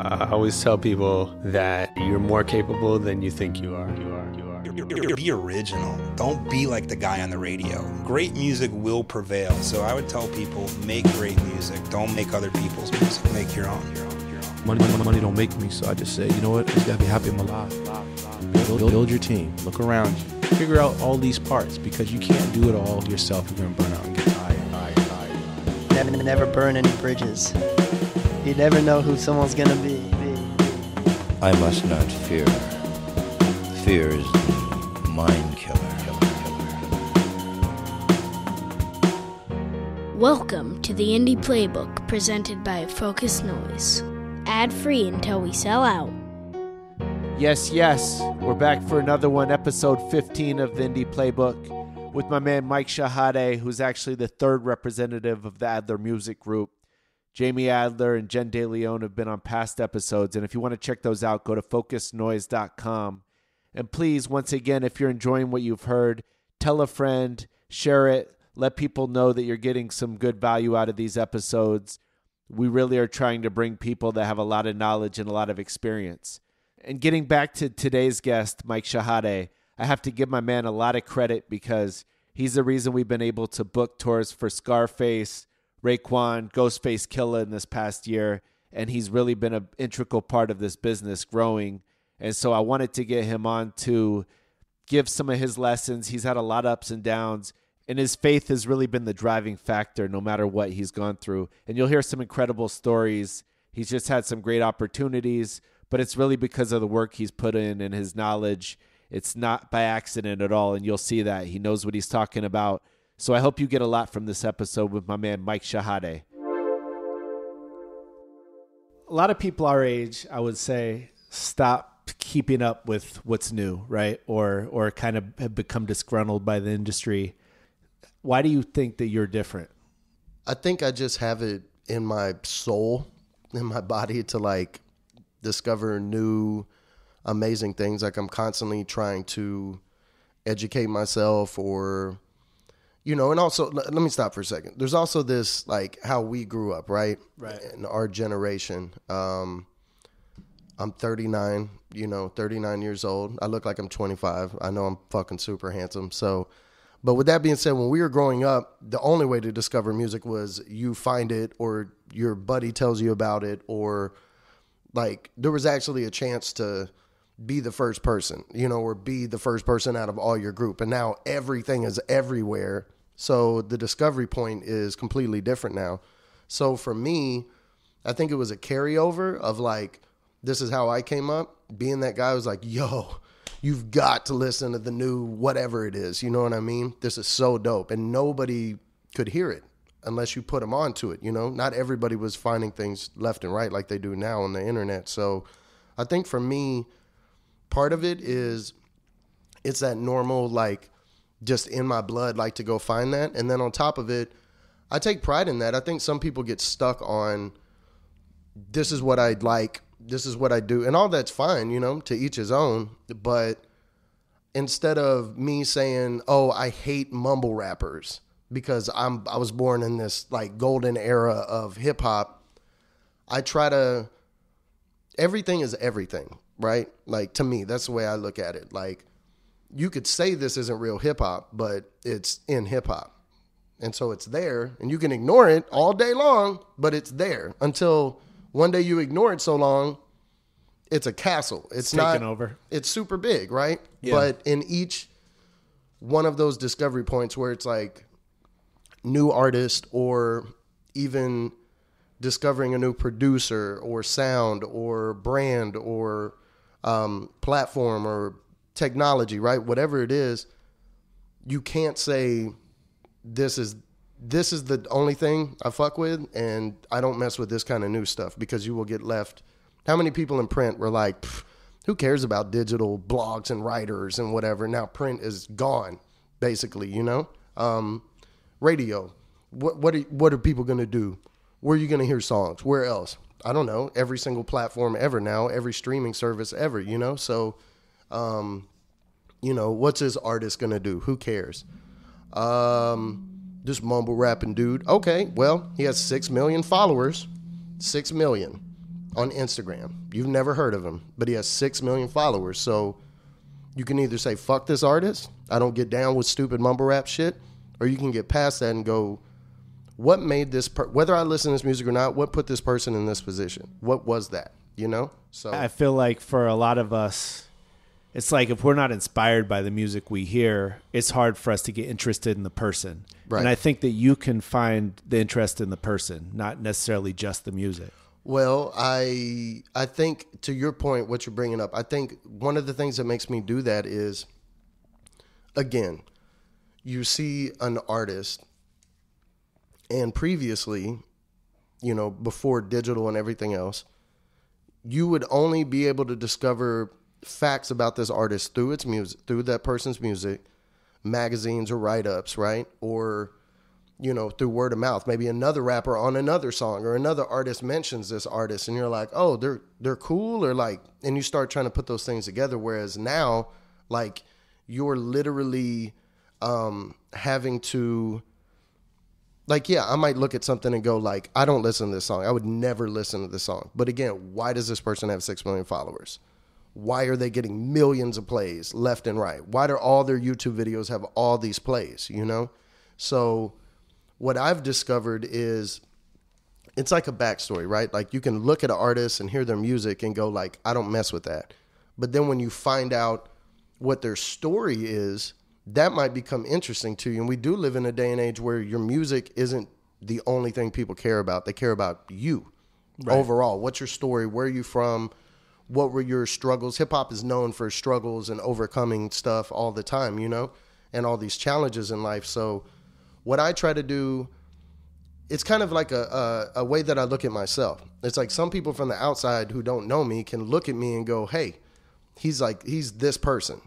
I always tell people that you're more capable than you think you are. Be original. Don't be like the guy on the radio. Great music will prevail. So I would tell people, make great music. Don't make other people's music. Make your own. Money don't make me, so I just say, you know what? I just gotta be happy in my life. Build your team. Look around you. Figure out all these parts, because you can't do it all yourself. You're gonna burn out and get tired. Never burn any bridges. You never know who someone's gonna be. I must not fear. Fear is the mind killer. Welcome to the Indie Playbook, presented by Focus Noise. Ad-free until we sell out. Yes, we're back for another one, episode 15 of the Indie Playbook, with my man Mike Chehadé, who's actually the third representative of the Adler Music Group. Jamie Adler and Jen DeLeon have been on past episodes, and if you want to check those out, go to focusnoise.com. And please, once again, if you're enjoying what you've heard, tell a friend, share it, let people know that you're getting some good value out of these episodes. We really are trying to bring people that have a lot of knowledge and a lot of experience. And getting back to today's guest, Mike Chehadé, I have to give my man a lot of credit because he's the reason we've been able to book tours for Scarface, Raekwon, Ghostface Killah in this past year, and he's really been an integral part of this business growing. And so I wanted to get him on to give some of his lessons. He's had a lot of ups and downs, and his faith has really been the driving factor no matter what he's gone through. And you'll hear some incredible stories. He's just had some great opportunities, but it's really because of the work he's put in and his knowledge. It's not by accident at all, and you'll see that. He knows what he's talking about. So I hope you get a lot from this episode with my man Mike Chehadé. A lot of people our age, I would say, stop keeping up with what's new, right? Or kind of have become disgruntled by the industry. Why do you think that you're different? I think I just have it in my soul, in my body, to like discover new amazing things. Like I'm constantly trying to educate myself, or, you know, and also let me stop for a second. There's also this, like, how we grew up, right? In our generation. I'm 39, 39 years old. I look like I'm 25. I know I'm fucking super handsome. So, but with that being said, when we were growing up, the only way to discover music was you find it, or your buddy tells you about it, or like there was actually a chance to be the first person, or be the first person out of all your group. And now everything is everywhere. So the discovery point is completely different now. So for me, I think it was a carryover of like, this is how I came up. Being that guy was like, yo, you've got to listen to the new whatever it is. You know what I mean? This is so dope. And nobody could hear it unless you put them onto it. Not everybody was finding things left and right like they do now on the internet. So I think for me, part of it is it's that normal, like, just in my blood, like to go find that. And then on top of it, I take pride in that. I think some people get stuck on, this is what I like, this is what I do. And all that's fine, to each his own. But instead of me saying, oh, I hate mumble rappers because I was born in this like golden era of hip hop, I try to, everything is everything. Right? Like, to me, that's the way I look at it. Like, you could say this isn't real hip hop, but it's in hip hop. And so it's there, and you can ignore it all day long, but it's there until one day you ignore it so long, it's a castle. It's not taken over. It's super big, right? Yeah. But in each one of those discovery points where it's like new artist, or even discovering a new producer or sound or brand or platform or technology, right? Whatever it is, you can't say this is the only thing I fuck with, and I don't mess with this kind of new stuff, because you will get left. How many people in print were like, who cares about digital blogs and writers and whatever? Now print is gone, basically, radio. What are people going to do? Where are you going to hear songs? Where else? I don't know. Every single platform ever now, every streaming service ever, So, what's this artist going to do? Who cares? This mumble rapping dude. Okay, well, he has 6 million followers. 6 million. on Instagram. You've never heard of him, but he has 6 million followers. So you can either say, fuck this artist, I don't get down with stupid mumble rap shit, or you can get past that and go, what made this, whether I listen to this music or not, what put this person in this position? What was that, you know? So I feel like for a lot of us, it's like if we're not inspired by the music we hear, it's hard for us to get interested in the person. Right. And I think that you can find the interest in the person, not necessarily just the music. Well, I think to your point, what you're bringing up, I think one of the things that makes me do that is, again, you see an artist, and previously, you know, before digital and everything else, you would only be able to discover facts about this artist through its music, through that person's music, magazines or write-ups, right? Or, you know, through word of mouth. Maybe another rapper on another song or another artist mentions this artist and you're like, oh, they're cool, or like, and you start trying to put those things together. Whereas now, like, you're literally having to, like, yeah, I might look at something and go like, I don't listen to this song. I would never listen to this song. But again, why does this person have 6 million followers? Why are they getting millions of plays left and right? Why do all their YouTube videos have all these plays, you know? So what I've discovered is it's like a backstory, right? Like you can look at an artist and hear their music and go like, I don't mess with that. But then when you find out what their story is, that might become interesting to you. And we do live in a day and age where your music isn't the only thing people care about. They care about you overall. What's your story? Where are you from? What were your struggles? Hip hop is known for struggles and overcoming stuff all the time, you know, and all these challenges in life. So what I try to do, it's kind of like a way that I look at myself. It's like some people from the outside who don't know me can look at me and go, hey, he's this person,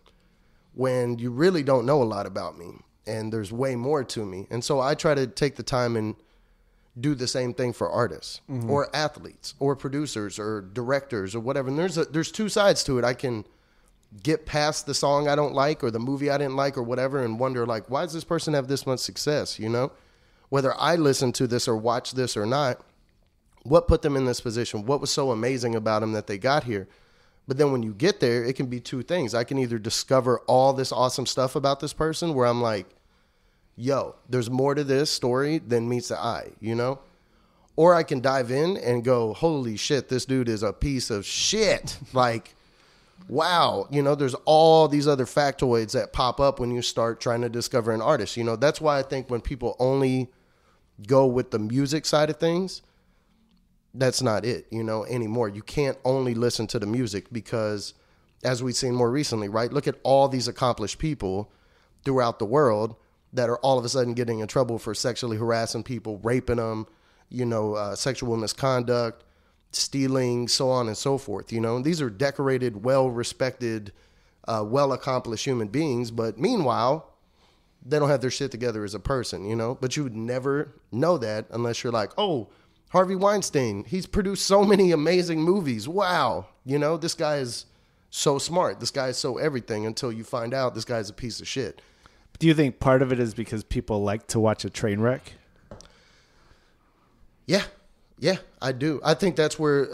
when you really don't know a lot about me and there's way more to me. And so I try to take the time and do the same thing for artists or athletes or producers or directors or whatever. And there's two sides to it. I can get past the song I don't like or the movie I didn't like or whatever and wonder like, why does this person have this much success? You know, whether I listen to this or watch this or not, what put them in this position? What was so amazing about them that they got here? But then when you get there, it can be two things. I can either discover all this awesome stuff about this person where I'm like, yo, there's more to this story than meets the eye, you know? Or I can dive in and go, holy shit, this dude is a piece of shit. Like, wow, you know, there's all these other factoids that pop up when you start trying to discover an artist. You know, that's why I think when people only go with the music side of things, that's not it, you know, anymore. You can't only listen to the music because, as we've seen more recently, right? Look at all these accomplished people throughout the world that are all of a sudden getting in trouble for sexually harassing people, raping them, you know, sexual misconduct, stealing, so on and so forth, you know. And these are decorated, well-respected, well-accomplished human beings, but meanwhile, they don't have their shit together as a person, you know. But you would never know that unless you're like, oh, Harvey Weinstein, he's produced so many amazing movies. Wow. You know, this guy is so smart. This guy is so everything, until you find out this guy's a piece of shit. Do you think part of it is because people like to watch a train wreck? Yeah, I do. I think that's where,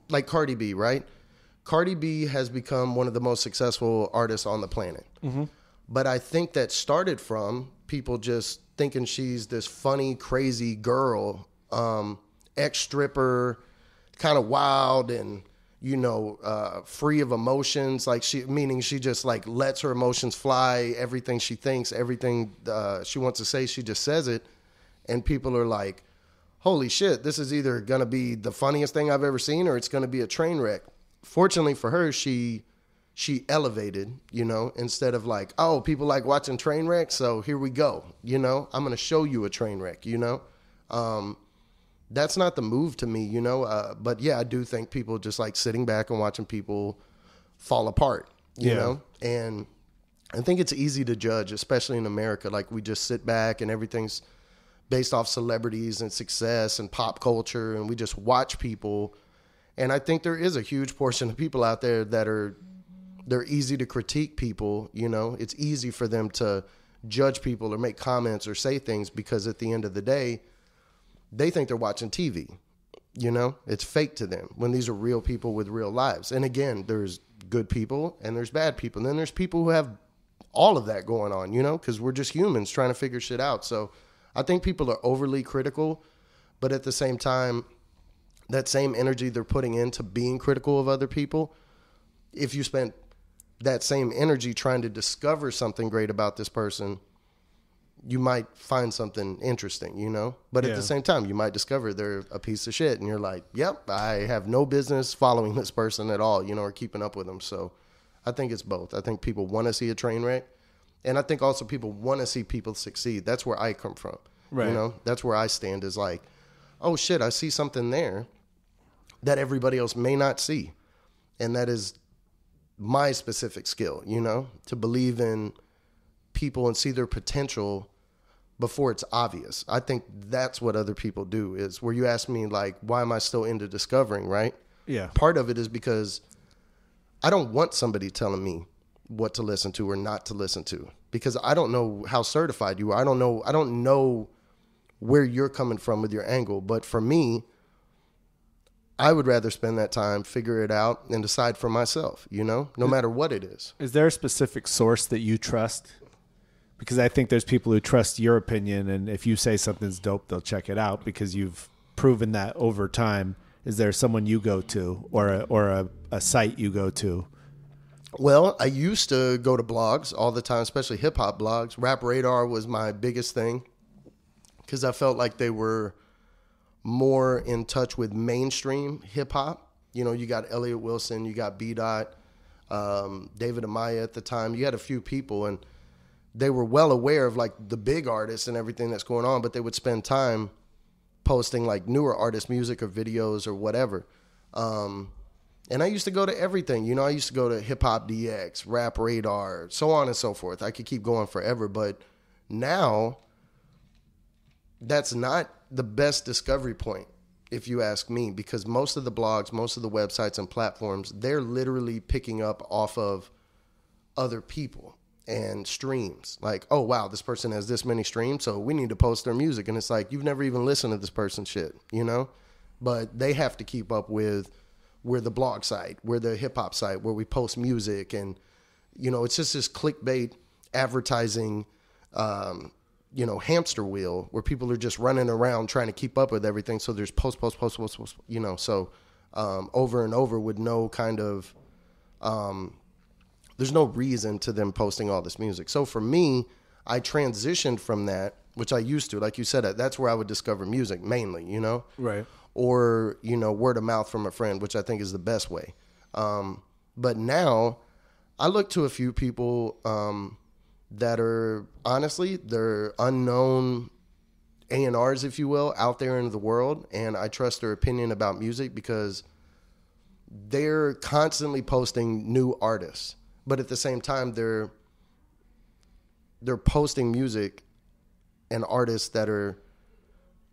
like Cardi B, right? Cardi B has become one of the most successful artists on the planet. Mm-hmm. But I think that started from people just thinking she's this funny, crazy girl, ex-stripper, kind of wild and, you know, free of emotions. Like meaning she just like lets her emotions fly. Everything she thinks, everything she wants to say, she just says it. And people are like, holy shit, this is either going to be the funniest thing I've ever seen or it's going to be a train wreck. Fortunately for her, she elevated, you know, instead of like, oh, people like watching train wrecks, so here we go. You know, I'm going to show you a train wreck, you know. That's not the move to me, you know. But yeah, I do think people just like sitting back and watching people fall apart, you know. And I think it's easy to judge, especially in America. Like we just sit back and everything's based off celebrities and success and pop culture, and we just watch people. And I think there is a huge portion of people out there that they're easy to critique people, you know. It's easy for them to judge people or make comments or say things because at the end of the day, they think they're watching TV. You know, it's fake to them when these are real people with real lives. And again, there's good people and there's bad people. And then there's people who have all of that going on, you know, because we're just humans trying to figure shit out. So I think people are overly critical, but at the same time, that same energy they're putting into being critical of other people, if you spent that same energy trying to discover something great about this person, you might find something interesting, you know? But at the same time, you might discover they're a piece of shit and you're like, yep, I have no business following this person at all, you know, or keeping up with them. So I think it's both. I think people want to see a train wreck. And I think also people want to see people succeed. That's where I come from. Right. You know, that's where I stand is like, oh shit, I see something there that everybody else may not see. And that is my specific skill, you know, to believe in people and see their potential before it's obvious. I think that's what other people do is where you ask me like, why am I still into discovering, right? Yeah. Part of it is because I don't want somebody telling me what to listen to or not to listen to because I don't know how certified you are. I don't know where you're coming from with your angle. But for me, I would rather spend that time, figure it out, and decide for myself, you know, no matter what it is. Is there a specific source that you trust? Because I think there's people who trust your opinion, and if you say something's dope, they'll check it out because you've proven that over time. Is there someone you go to or a site you go to? Well, I used to go to blogs all the time, especially hip-hop blogs. Rap Radar was my biggest thing because I felt like they were more in touch with mainstream hip-hop. You know, you got Elliott Wilson, you got B-Dot, David Amaya at the time. You had a few people, and they were well aware of, like, the big artists and everything that's going on, but they would spend time posting, like, newer artist music or videos or whatever. And I used to go to everything. You know, I used to go to Hip Hop DX, Rap Radar, so on and so forth. I could keep going forever, but now that's not the best discovery point, if you ask me, because most of the blogs, most of the websites and platforms, they're literally picking up off of other people and streams. Like, oh, wow, this person has this many streams, so we need to post their music. And it's like, you've never even listened to this person's shit, you know? But they have to keep up with we're the blog site, we're the hip-hop site where we post music. And, you know, it's just this clickbait advertising you know, hamster wheel where people are just running around trying to keep up with everything. So there's post, you know, so over and over with no kind of, there's no reason to them posting all this music. So for me, I transitioned from that, which I used to, like you said, that's where I would discover music mainly, you know? Right. Or, you know, word of mouth from a friend, which I think is the best way. But now I look to a few people, that are, honestly, they're unknown A&Rs, if you will, out there in the world. And I trust their opinion about music because they're constantly posting new artists. But at the same time, they're posting music and artists that are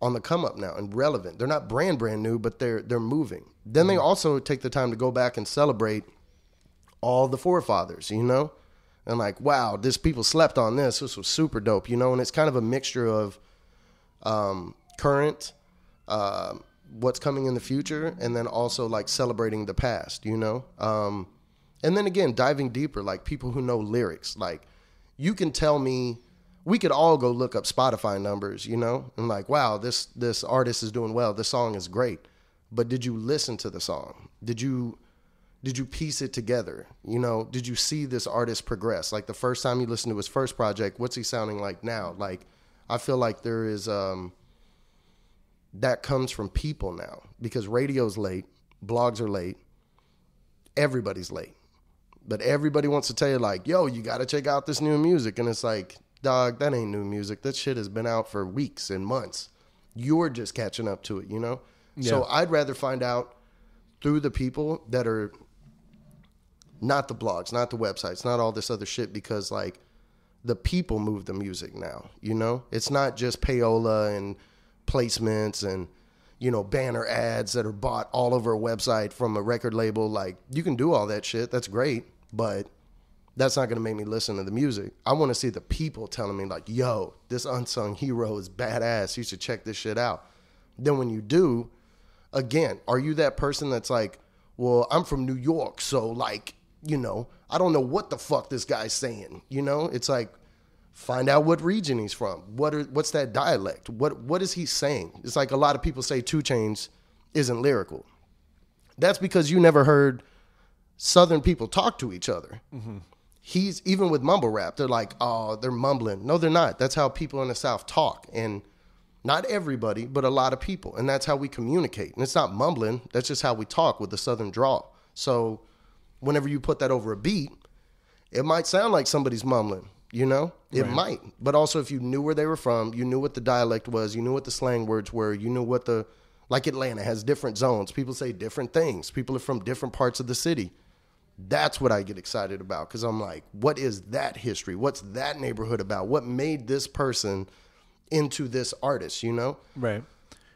on the come up now and relevant. They're not brand new, but they're moving. Then they also take the time to go back and celebrate all the forefathers, you know? And like, wow, people slept on this. This was super dope, you know? And it's kind of a mixture of current, what's coming in the future, and then also like celebrating the past, you know? And then again, diving deeper, like people who know lyrics. Like, you can tell me, we could all go look up Spotify numbers, you know? And like, wow, this artist is doing well. This song is great. But did you listen to the song? Did you piece it together? You know, did you see this artist progress? Like the first time you listened to his first project, what's he sounding like now? Like, I feel like there is, that comes from people now because radio's late, blogs are late, everybody's late. But everybody wants to tell you like, yo, you got to check out this new music. And it's like, dog, that ain't new music. That shit has been out for weeks and months. You're just catching up to it, you know? Yeah. So I'd rather find out through the people that are not the blogs, not the websites, not all this other shit, because like the people move the music now, you know? It's not just payola and placements and, you know, banner ads that are bought all over a website from a record label. Like, you can do all that shit. That's great, but that's not going to make me listen to the music. I want to see the people telling me like, yo, this unsung hero is badass. You should check this shit out. Then when you do, again, are you that person that's like, well, I'm from New York, so like, you know, I don't know what the fuck this guy's saying. You know, it's like, find out what region he's from. What's that dialect? What is he saying? It's like a lot of people say 2 Chainz isn't lyrical. That's because you never heard Southern people talk to each other. Mm-hmm. He's, even with mumble rap, they're like, oh, they're mumbling. No, they're not. That's how people in the South talk. And not everybody, but a lot of people. And that's how we communicate. And it's not mumbling. That's just how we talk with the Southern drawl. So whenever you put that over a beat, it might sound like somebody's mumbling, you know? It might. But also if you knew where they were from, you knew what the dialect was, you knew what the slang words were, you knew what the, like Atlanta has different zones. People say different things. People are from different parts of the city. That's what I get excited about, because I'm like, what is that history? What's that neighborhood about? What made this person into this artist, you know? Right.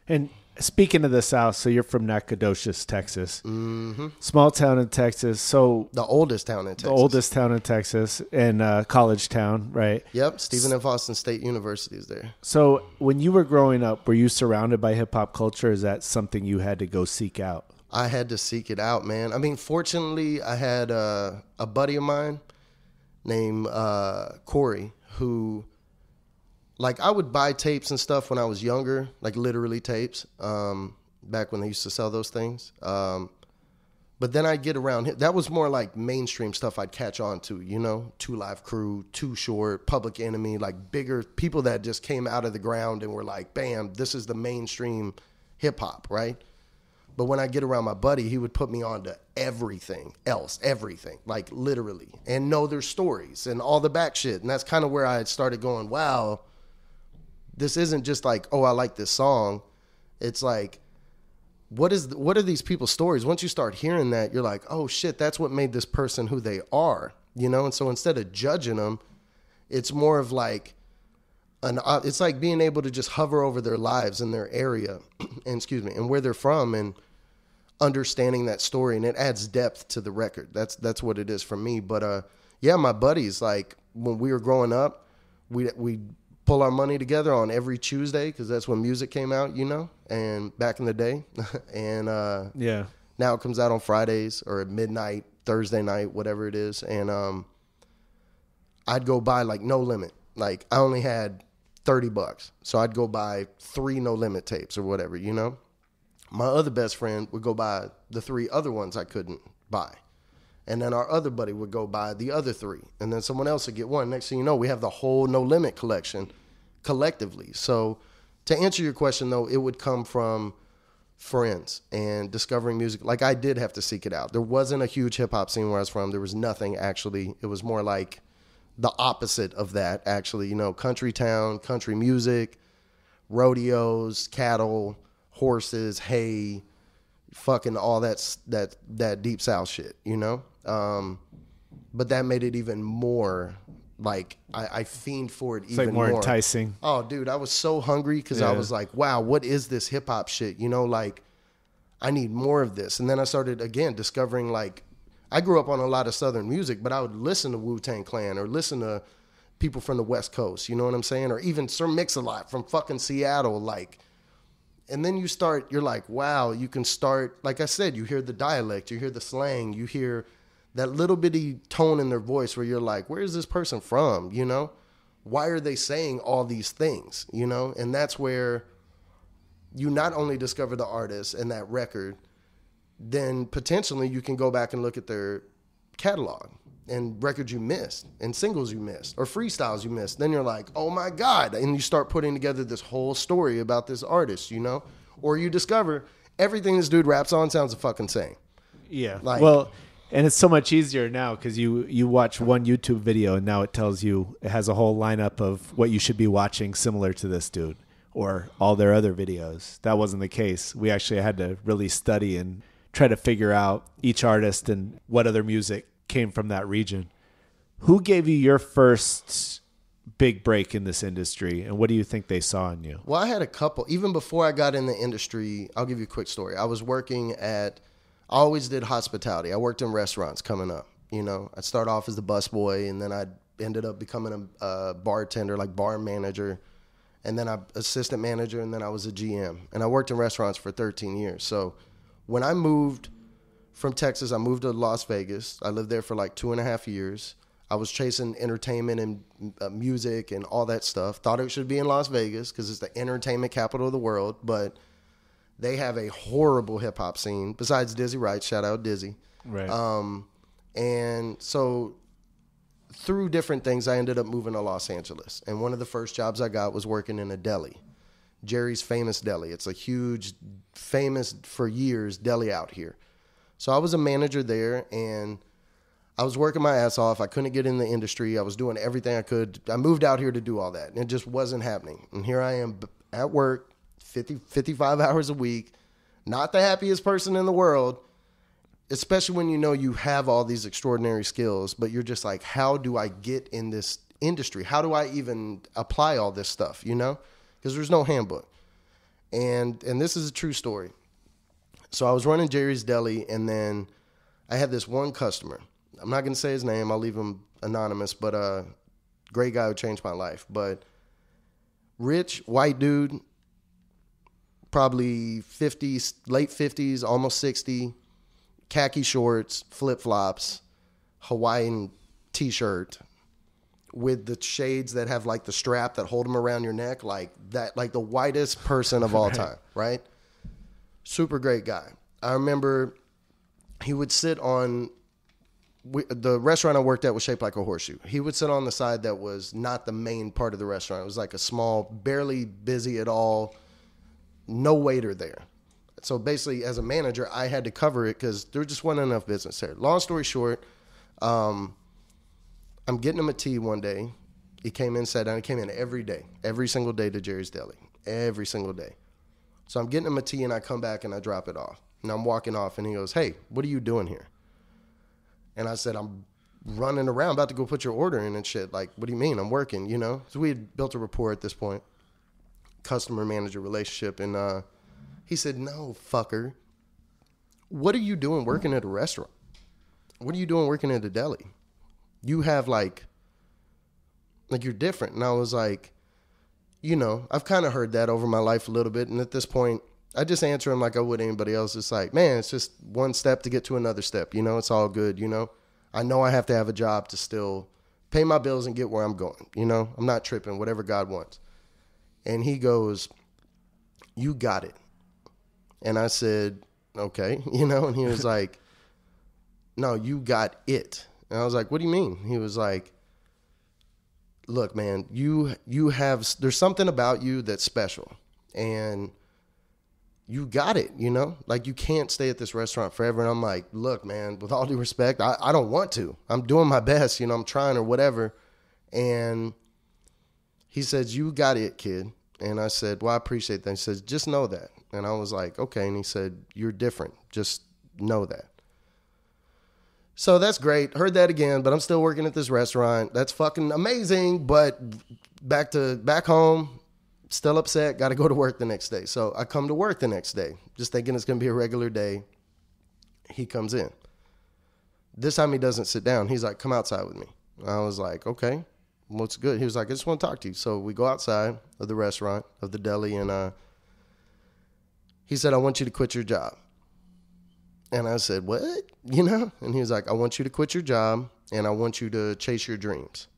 And speaking of the South, so you're from Nacogdoches, Texas. Mm-hmm. Small town in Texas. So the oldest town in Texas. The oldest town in Texas, and college town, right? Yep. Stephen F. Austin State University is there. So when you were growing up, were you surrounded by hip-hop culture? Or is that something you had to go seek out? I had to seek it out, man. I mean, fortunately, I had a buddy of mine named Corey who, like, I would buy tapes and stuff when I was younger, like literally tapes, back when they used to sell those things. But then I'd get around him. That was more like mainstream stuff I'd catch on to, you know, 2 Live Crew, Too Short, Public Enemy, like bigger people that just came out of the ground and were like, bam, this is the mainstream hip hop, right? But when I get around my buddy, he would put me on to everything else, everything, like literally, and know their stories and all the back shit. And that's kind of where I had started going, wow, this isn't just like, oh, I like this song. It's like, what are these people's stories? Once you start hearing that, you're like, oh shit, that's what made this person who they are, you know? And so instead of judging them, it's more of like, it's like being able to just hover over their lives and their area and where they're from, and understanding that story, and it adds depth to the record. That's what it is for me. But yeah, my buddies, like when we were growing up, we pull our money together on every Tuesday, because that's when music came out, you know, and back in the day. And yeah, now it comes out on Fridays or at midnight, Thursday night, whatever it is. And I'd go buy like No Limit. Like I only had $30, so I'd go buy 3 No Limit tapes or whatever, you know. My other best friend would go buy the 3 other ones I couldn't buy. And then our other buddy would go buy the other 3. And then someone else would get one. Next thing you know, we have the whole No Limit collection collectively. So to answer your question, though, it would come from friends and discovering music. Like I did have to seek it out. There wasn't a huge hip-hop scene where I was from. There was nothing, actually. It was more like the opposite of that, actually. You know, country town, country music, rodeos, cattle, horses, hay, fucking all that deep South shit, you know? But that made it even more, like, I fiend for it even more. It's like more enticing. Oh, dude, I was so hungry because I was like, wow, what is this hip-hop shit? You know, like, I need more of this. And then I started, again, discovering, like, I grew up on a lot of Southern music, but I would listen to Wu-Tang Clan or listen to people from the West Coast, you know what I'm saying? Or even Sir Mix-a-Lot from fucking Seattle, like. And then you're like, wow, you can start, like I said, you hear the dialect, you hear the slang, you hear that little bitty tone in their voice where you're like, where is this person from, you know? Why are they saying all these things, you know? And that's where you not only discover the artist and that record, then potentially you can go back and look at their catalog and records you missed and singles you missed or freestyles you missed. Then you're like, oh my God. And you start putting together this whole story about this artist, you know? Or you discover everything this dude raps on sounds the fucking same. Yeah. Like, well, and it's so much easier now because you watch one YouTube video and now it tells you, it has a whole lineup of what you should be watching similar to this dude or all their other videos. That wasn't the case. We actually had to really study and try to figure out each artist and what other music came from that region. Who gave you your first big break in this industry, and what do you think they saw in you? Well, I had a couple. Even before I got in the industry, I'll give you a quick story. I was working I always did hospitality. I worked in restaurants coming up. You know, I'd start off as the busboy, and then I ended up becoming a bartender, like bar manager. and then I assistant manager, and then I was a GM. And I worked in restaurants for 13 years. So when I moved from Texas, I moved to Las Vegas. I lived there for like 2.5 years. I was chasing entertainment and music and all that stuff. Thought it should be in Las Vegas because it's the entertainment capital of the world, but they have a horrible hip hop scene. Besides Dizzy Wright, shout out Dizzy. Right. And so through different things, I ended up moving to Los Angeles. And one of the first jobs I got was working in a deli, Jerry's Famous Deli. It's a huge, famous for years deli out here. So I was a manager there, and I was working my ass off. I couldn't get in the industry. I was doing everything I could. I moved out here to do all that, and it just wasn't happening. And here I am at work, 55 hours a week, not the happiest person in the world, especially when you know you have all these extraordinary skills, but you're just like, how do I get in this industry? How do I even apply all this stuff, you know? Because there's no handbook. And this is a true story. So I was running Jerry's Deli, and then I had this one customer. I'm not going to say his name. I'll leave him anonymous, but great guy who changed my life. But rich, white dude, probably 50s, late 50s, almost 60, khaki shorts, flip-flops, Hawaiian T-shirt with the shades that have like the strap that hold them around your neck, like that, like the whitest person of all time, right? Super great guy. I remember he would sit on... the restaurant I worked at was shaped like a horseshoe. He would sit on the side that was not the main part of the restaurant. It was like a small, barely busy at all, no waiter there. So basically, as a manager, I had to cover it because there just wasn't enough business there. Long story short, I'm getting him a tea one day. He came in, sat down. He came in every day, every single day to Jerry's Deli, every single day. So I'm getting him a tea, and I come back, and I drop it off. And I'm walking off, and he goes, "Hey, what are you doing here?" And I said, "I'm running around, about to go put your order in and shit." Like, what do you mean? I'm working, you know? So we had built a rapport at this point, customer-manager relationship. And he said, "No, fucker. What are you doing working at a restaurant? What are you doing working at a deli? You have, like you're different." And I was like, you know, I've kind of heard that over my life a little bit. And at this point, I just answer him like I would anybody else. It's like, man, it's just one step to get to another step. You know, it's all good. You know I have to have a job to still pay my bills and get where I'm going. You know, I'm not tripping, whatever God wants. And he goes, "You got it." And I said, "Okay," you know, and he was like, "No, you got it." And I was like, "What do you mean?" He was like, "Look, man, you have, there's something about you that's special, and you got it, you know, like you can't stay at this restaurant forever." And I'm like, "Look, man, with all due respect, I don't want to. I'm doing my best, you know, I'm trying or whatever." And he says, "You got it, kid." And I said, "Well, I appreciate that." He says, "Just know that." And I was like, "Okay." And he said, "You're different. Just know that." So that's great. Heard that again, but I'm still working at this restaurant. That's fucking amazing. But back home, still upset. Got to go to work the next day. So I come to work the next day, just thinking it's going to be a regular day. He comes in. This time he doesn't sit down. He's like, "Come outside with me." I was like, "Okay, what's good?" He was like, "I just want to talk to you." So we go outside of the restaurant, of the deli, and he said, "I want you to quit your job." And I said, "What?" You know? And he was like, "I want you to quit your job, and I want you to chase your dreams."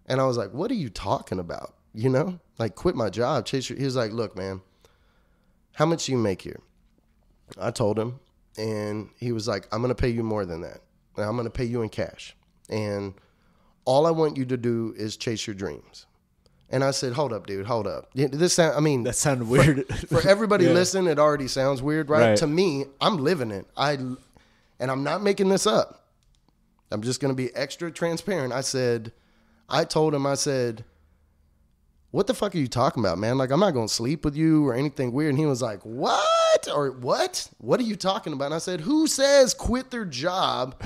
And I was like, "What are you talking about?" You know? Like, quit my job, chase your... He was like, "Look, man, how much do you make here?" I told him, and he was like, "I'm going to pay you more than that. And I'm going to pay you in cash. And all I want you to do is chase your dreams." And I said, "Hold up, dude, hold up." That sounded weird. For everybody Yeah. listening, it already sounds weird, right? To me, I'm living it. And I'm not making this up. I'm just going to be extra transparent. I told him, I said, "What the fuck are you talking about, man? Like, I'm not going to sleep with you or anything weird." And he was like, "What?" Or "What? What are you talking about?" And I said, "Who says quit their job?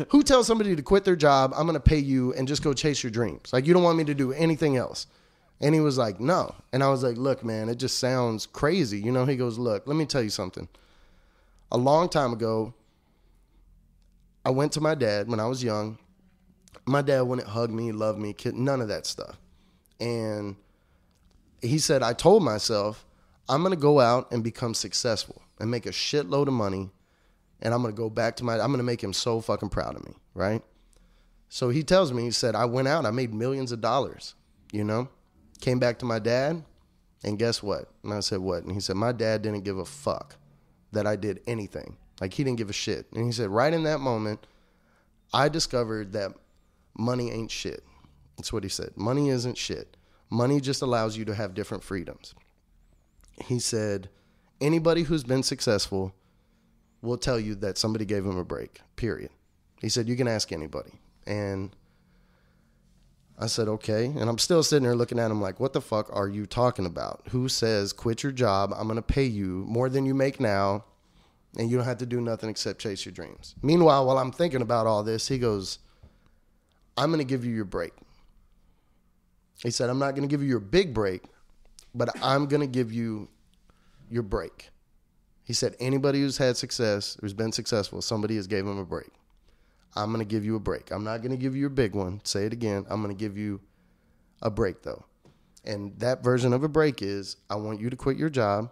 Who tells somebody to quit their job? I'm going to pay you and just go chase your dreams. Like, you don't want me to do anything else." And he was like, "No." And I was like, "Look, man, it just sounds crazy." You know, he goes, "Look, let me tell you something. A long time ago, I went to my dad when I was young. My dad wouldn't hug me, love me, none of that stuff. And he said, I told myself, I'm going to go out and become successful and make a shitload of money. And I'm going to go back to I'm going to make him so fucking proud of me, right? So he tells me, he said, I went out, I made millions of dollars, you know? Came back to my dad, and guess what? And I said, what? And he said, my dad didn't give a fuck that I did anything. Like, he didn't give a shit. And he said, right in that moment, I discovered that money ain't shit. That's what he said. Money isn't shit. Money just allows you to have different freedoms. He said, anybody who's been successful will tell you that somebody gave him a break, period. He said, you can ask anybody. And I said, okay. And I'm still sitting there looking at him like, what the fuck are you talking about? Who says quit your job? I'm going to pay you more than you make now, and you don't have to do nothing except chase your dreams. Meanwhile, while I'm thinking about all this, he goes, I'm going to give you your break. He said, I'm not going to give you your big break, but I'm going to give you your break. He said, anybody who's had success, who's been successful, somebody has gave him a break. I'm going to give you a break. I'm not going to give you your big one. Say it again. I'm going to give you a break, though. And that version of a break is, I want you to quit your job.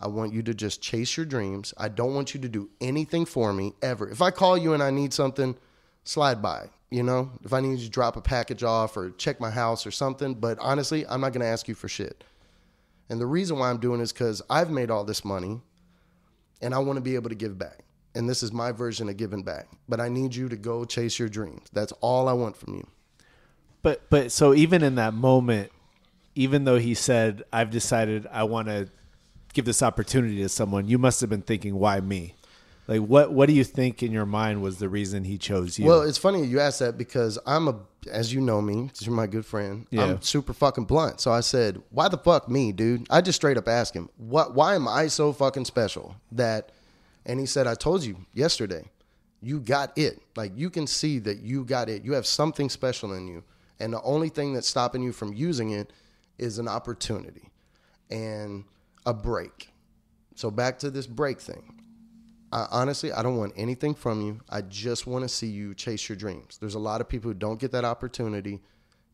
I want you to just chase your dreams. I don't want you to do anything for me ever. If I call you and I need something, slide by, you know? If I need you to drop a package off or check my house or something. But honestly, I'm not going to ask you for shit. And the reason why I'm doing it is because I've made all this money and I want to be able to give back. And this is my version of giving back. But I need you to go chase your dreams. That's all I want from you. But so even in that moment, even though he said, I've decided I want to give this opportunity to someone, you must have been thinking, why me? Like, what do you think in your mind was the reason he chose you? Well, it's funny you asked that because as you know me, because you're my good friend, yeah. I'm super fucking blunt. So I said, why the fuck me, dude? I just straight up asked him, why am I so fucking special that... And he said, I told you yesterday, you got it. Like, you can see that you got it. You have something special in you. And the only thing that's stopping you from using it is an opportunity and a break. So back to this break thing. Honestly, I don't want anything from you. I just want to see you chase your dreams. There's a lot of people who don't get that opportunity.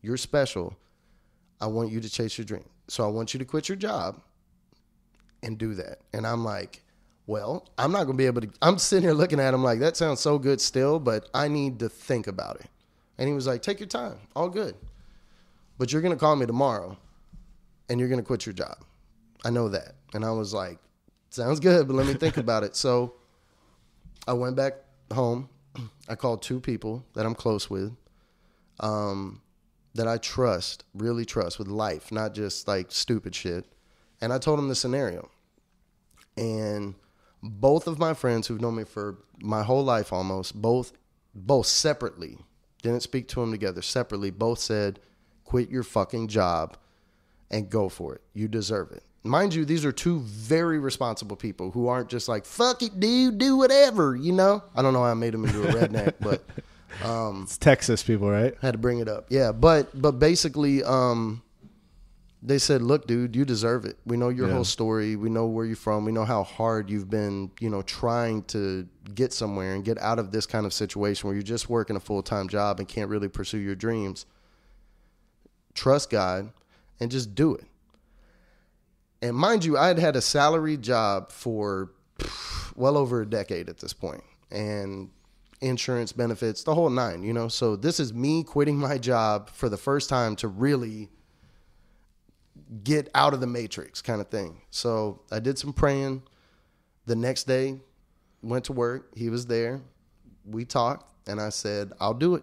You're special. I want you to chase your dream. So I want you to quit your job and do that. And I'm like, well, I'm not going to be able to, I'm sitting here looking at him like, that sounds so good still, but I need to think about it. And he was like, take your time, all good. But you're going to call me tomorrow and you're going to quit your job. I know that. And I was like, sounds good, but let me think about it. So I went back home. I called 2 people that I'm close with, that I trust, really trust with life, not just like stupid shit. And I told them the scenario. And both of my friends who've known me for my whole life almost, both separately, didn't speak to them together, separately, both said, quit your fucking job and go for it. You deserve it. Mind you, these are 2 very responsible people who aren't just like, fuck it, dude, do whatever, you know? I don't know how I made them into a redneck, but... it's Texas people, right? Had to bring it up. Yeah, but basically... they said, look, dude, you deserve it. We know your whole story. We know where you're from. We know how hard you've been, you know, trying to get somewhere and get out of this kind of situation where you're just working a full-time job and can't really pursue your dreams. Trust God and just do it. And mind you, I had a salaried job for well over a decade at this point. And insurance, benefits, the whole 9, you know. So this is me quitting my job for the first time to really... get out of the matrix kind of thing. So I did some praying. The next day, went to work. He was there. We talked, and I said, I'll do it.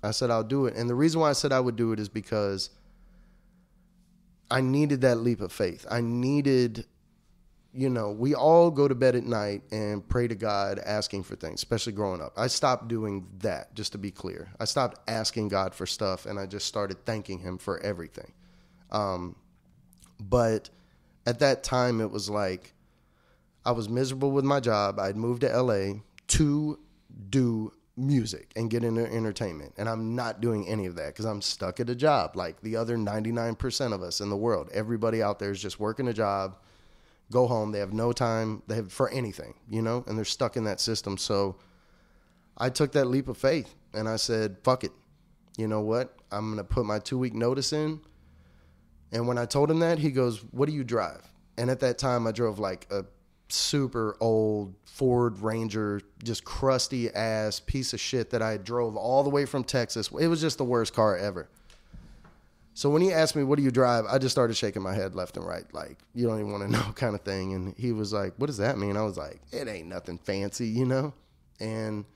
I said, I'll do it. And the reason why I said I would do it is because I needed that leap of faith. I needed, you know, we all go to bed at night and pray to God asking for things, especially growing up. I stopped doing that, just to be clear. I stopped asking God for stuff, and I just started thanking him for everything. But at that time, it was like I was miserable with my job. I'd moved to LA to do music and get into entertainment. And I'm not doing any of that because I'm stuck at a job like the other 99% of us in the world. Everybody out there is just working a job, go home. They have no time they have for anything, you know, and they're stuck in that system. So I took that leap of faith and I said, fuck it. You know what? I'm going to put my 2-week notice in. And when I told him that, he goes, what do you drive? And at that time, I drove like a super old Ford Ranger, just crusty ass piece of shit that I drove all the way from Texas. It was just the worst car ever. So when he asked me, what do you drive? I just started shaking my head left and right, like, you don't even want to know kind of thing. And he was like, what does that mean? I was like, it ain't nothing fancy, you know? And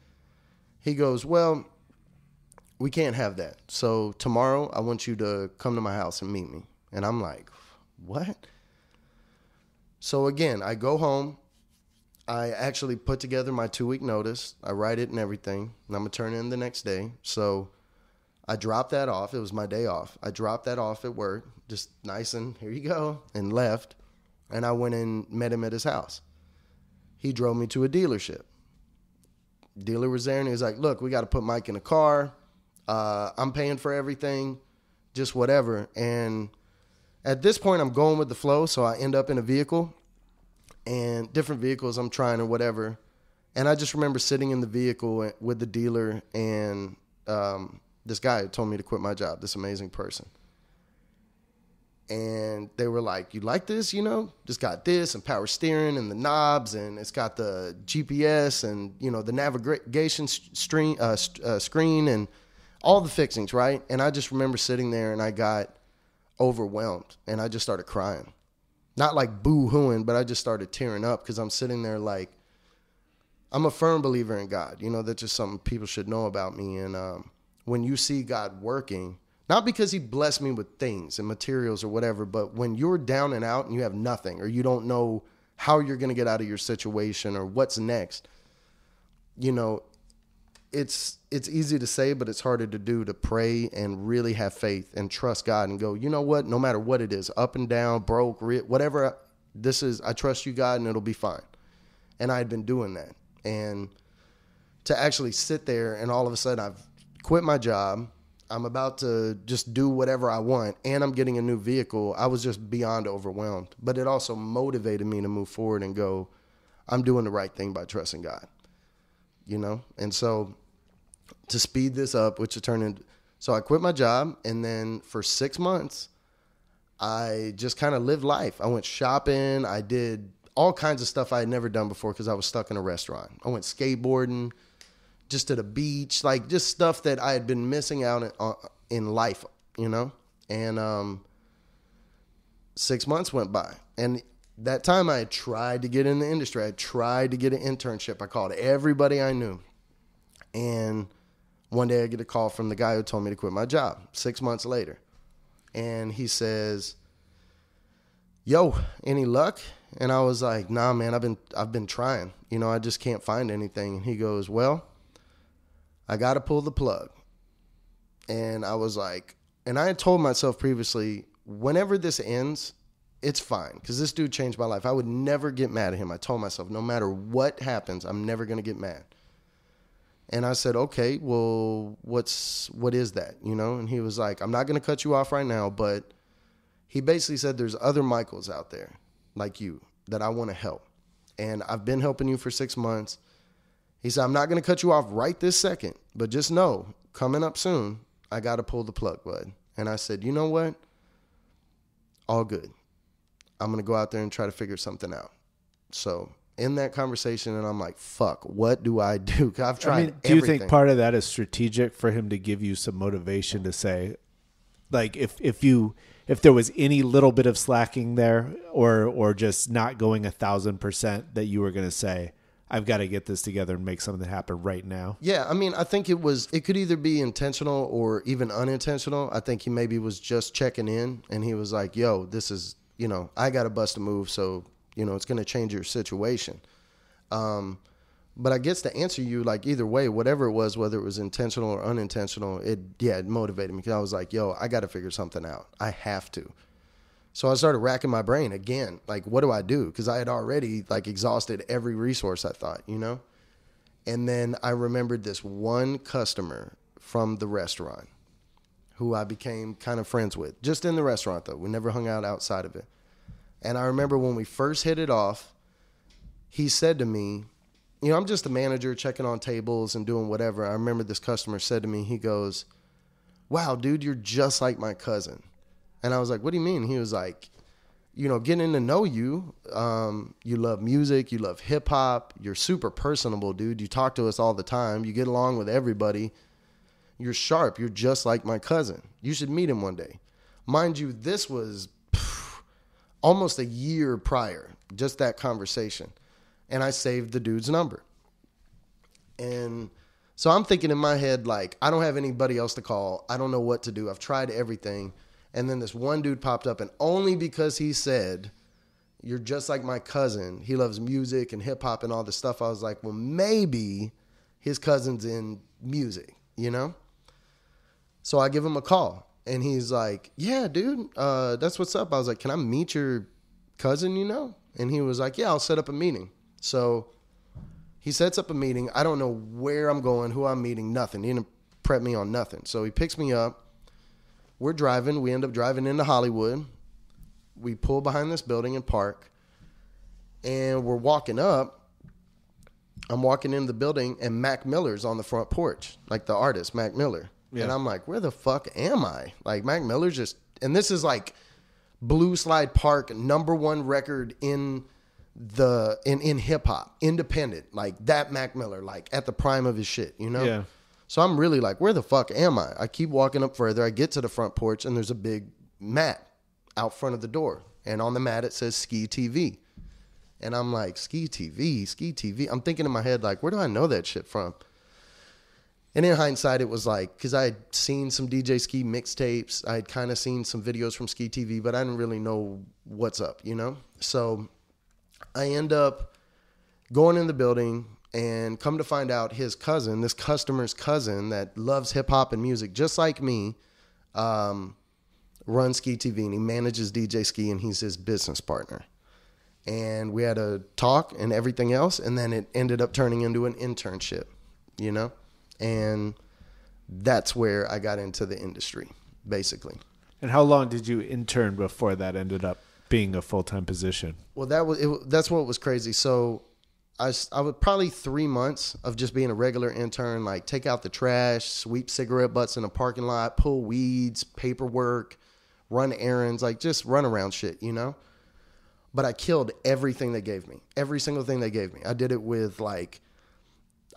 he goes, well, we can't have that. So tomorrow I want you to come to my house and meet me. And I'm like, what? So again, I go home. I actually put together my 2-week notice. I write it and everything. And I'm going to turn it in the next day. So I dropped that off. It was my day off. I dropped that off at work, just nice and here you go, and left. And I went and met him at his house. He drove me to a dealership. Dealer was there and he was like, look, we got to put Mike in a car. I'm paying for everything, just whatever. And at this point, I'm going with the flow. So I end up in a vehicle and different vehicles I'm trying or whatever. And I just remember sitting in the vehicle with the dealer and, this guy told me to quit my job, this amazing person. And they were like, you like this, you know? Just got this and power steering and the knobs and it's got the GPS and, you know, the navigation screen and all the fixings, right? And I just remember sitting there and I got overwhelmed and I just started crying. Not like boo-hooing, but I just started tearing up because I'm sitting there like, I'm a firm believer in God. You know, that's just something people should know about me. And, when you see God working, not because he blessed me with things and materials or whatever, but when you're down and out and you have nothing or you don't know how you're going to get out of your situation or what's next, you know, it's easy to say, but it's harder to do, to pray and really have faith and trust God and go, you know what, no matter what it is, up and down, broke, whatever this is, I trust you, God, and it'll be fine. And I had been doing that. And to actually sit there and all of a sudden I've quit my job, I'm about to just do whatever I want, and I'm getting a new vehicle, I was just beyond overwhelmed. But it also motivated me to move forward and go, I'm doing the right thing by trusting God, you know? And so to speed this up, which it turned into, so I quit my job, and then for 6 months, I just kind of lived life. I went shopping, I did all kinds of stuff I had never done before because I was stuck in a restaurant. I went skateboarding, just to the beach, like just stuff that I had been missing out in life, you know? And 6 months went by. And that time I had tried to get in the industry. I tried to get an internship. I called everybody I knew. And one day I get a call from the guy who told me to quit my job 6 months later. And he says, yo, any luck? And I was like, nah, man, I've been trying. You know, I just can't find anything. And he goes, well, I got to pull the plug. And I was like, and I had told myself previously, whenever this ends, it's fine. Because this dude changed my life. I would never get mad at him. I told myself, no matter what happens, I'm never going to get mad. And I said, okay, well, what is that? You know? And he was like, I'm not going to cut you off right now. But he basically said, there's other Michaels out there like you that I want to help. And I've been helping you for 6 months. He said, I'm not going to cut you off right this second, but just know, coming up soon, I got to pull the plug, bud. And I said, you know what? All good. I'm going to go out there and try to figure something out. So in that conversation, and I'm like, fuck, what do I do? I've tried do you think part of that is strategic for him to give you some motivation to say, like, if there was any little bit of slacking there or just not going 1,000%, that you were going to say, I've got to get this together and make something happen right now? Yeah, I mean, I think it could either be intentional or even unintentional. I think he maybe was just checking in and he was like, yo, this is, you know, I got to bust a move. So, you know, it's going to change your situation. But I guess to answer you, like either way, whatever it was, whether it was intentional or unintentional, it motivated me because I was like, yo, I got to figure something out. I have to. So I started racking my brain again. Like, what do I do? Because I had already like exhausted every resource I thought, you know? And then I remembered this one customer from the restaurant who I became kind of friends with. Just in the restaurant, though. We never hung out outside of it. And I remember when we first hit it off, he said to me, you know, I'm just a manager checking on tables and doing whatever. I remember this customer said to me, he goes, wow, dude, you're just like my cousin. And I was like, what do you mean? He was like, you know, getting to know you. You love music. You love hip hop. You're super personable, dude. You talk to us all the time. You get along with everybody. You're sharp. You're just like my cousin. You should meet him one day. Mind you, this was almost a year prior, just that conversation. And I saved the dude's number. And so I'm thinking in my head, like, I don't have anybody else to call. I don't know what to do. I've tried everything. And then this one dude popped up, and only because he said, you're just like my cousin. He loves music and hip hop and all this stuff. I was like, well, maybe his cousin's in music, you know? So I give him a call, and he's like, yeah, dude, that's what's up. I was like, can I meet your cousin, you know? And he was like, yeah, I'll set up a meeting. So he sets up a meeting. I don't know where I'm going, who I'm meeting, nothing. He didn't prep me on nothing. So he picks me up. We're driving. We end up driving into Hollywood. We pull behind this building and park. And we're walking up. I'm walking into the building, and Mac Miller's on the front porch, like the artist, Mac Miller. Yeah. And I'm like, where the fuck am I? Like, Mac Miller's just... And this is like Blue Slide Park, #1 record in hip-hop, independent. Like, that Mac Miller, like, at the prime of his shit, you know? Yeah. So I'm really like, where the fuck am I? I keep walking up further. I get to the front porch, and there's a big mat out front of the door. And on the mat, it says Skee TV. And I'm like, Skee TV, Skee TV. I'm thinking in my head, like, where do I know that shit from? And in hindsight, it was like, because I had seen some DJ Skee mixtapes. I had kind of seen some videos from Skee TV, but I didn't really know what's up, you know? So I end up going in the building, and come to find out his cousin, this customer's cousin that loves hip hop and music just like me, runs Skee TV, and he manages DJ Skee, and he's his business partner. And we had a talk and everything else, and then it ended up turning into an internship, you know? And that's where I got into the industry, basically. And how long did you intern before that ended up being a full-time position? Well, that's what was crazy. So I was probably 3 months of just being a regular intern, like take out the trash, sweep cigarette butts in a parking lot, pull weeds, paperwork, run errands, like just run around shit, you know? But I killed everything they gave me, every single thing they gave me. I did it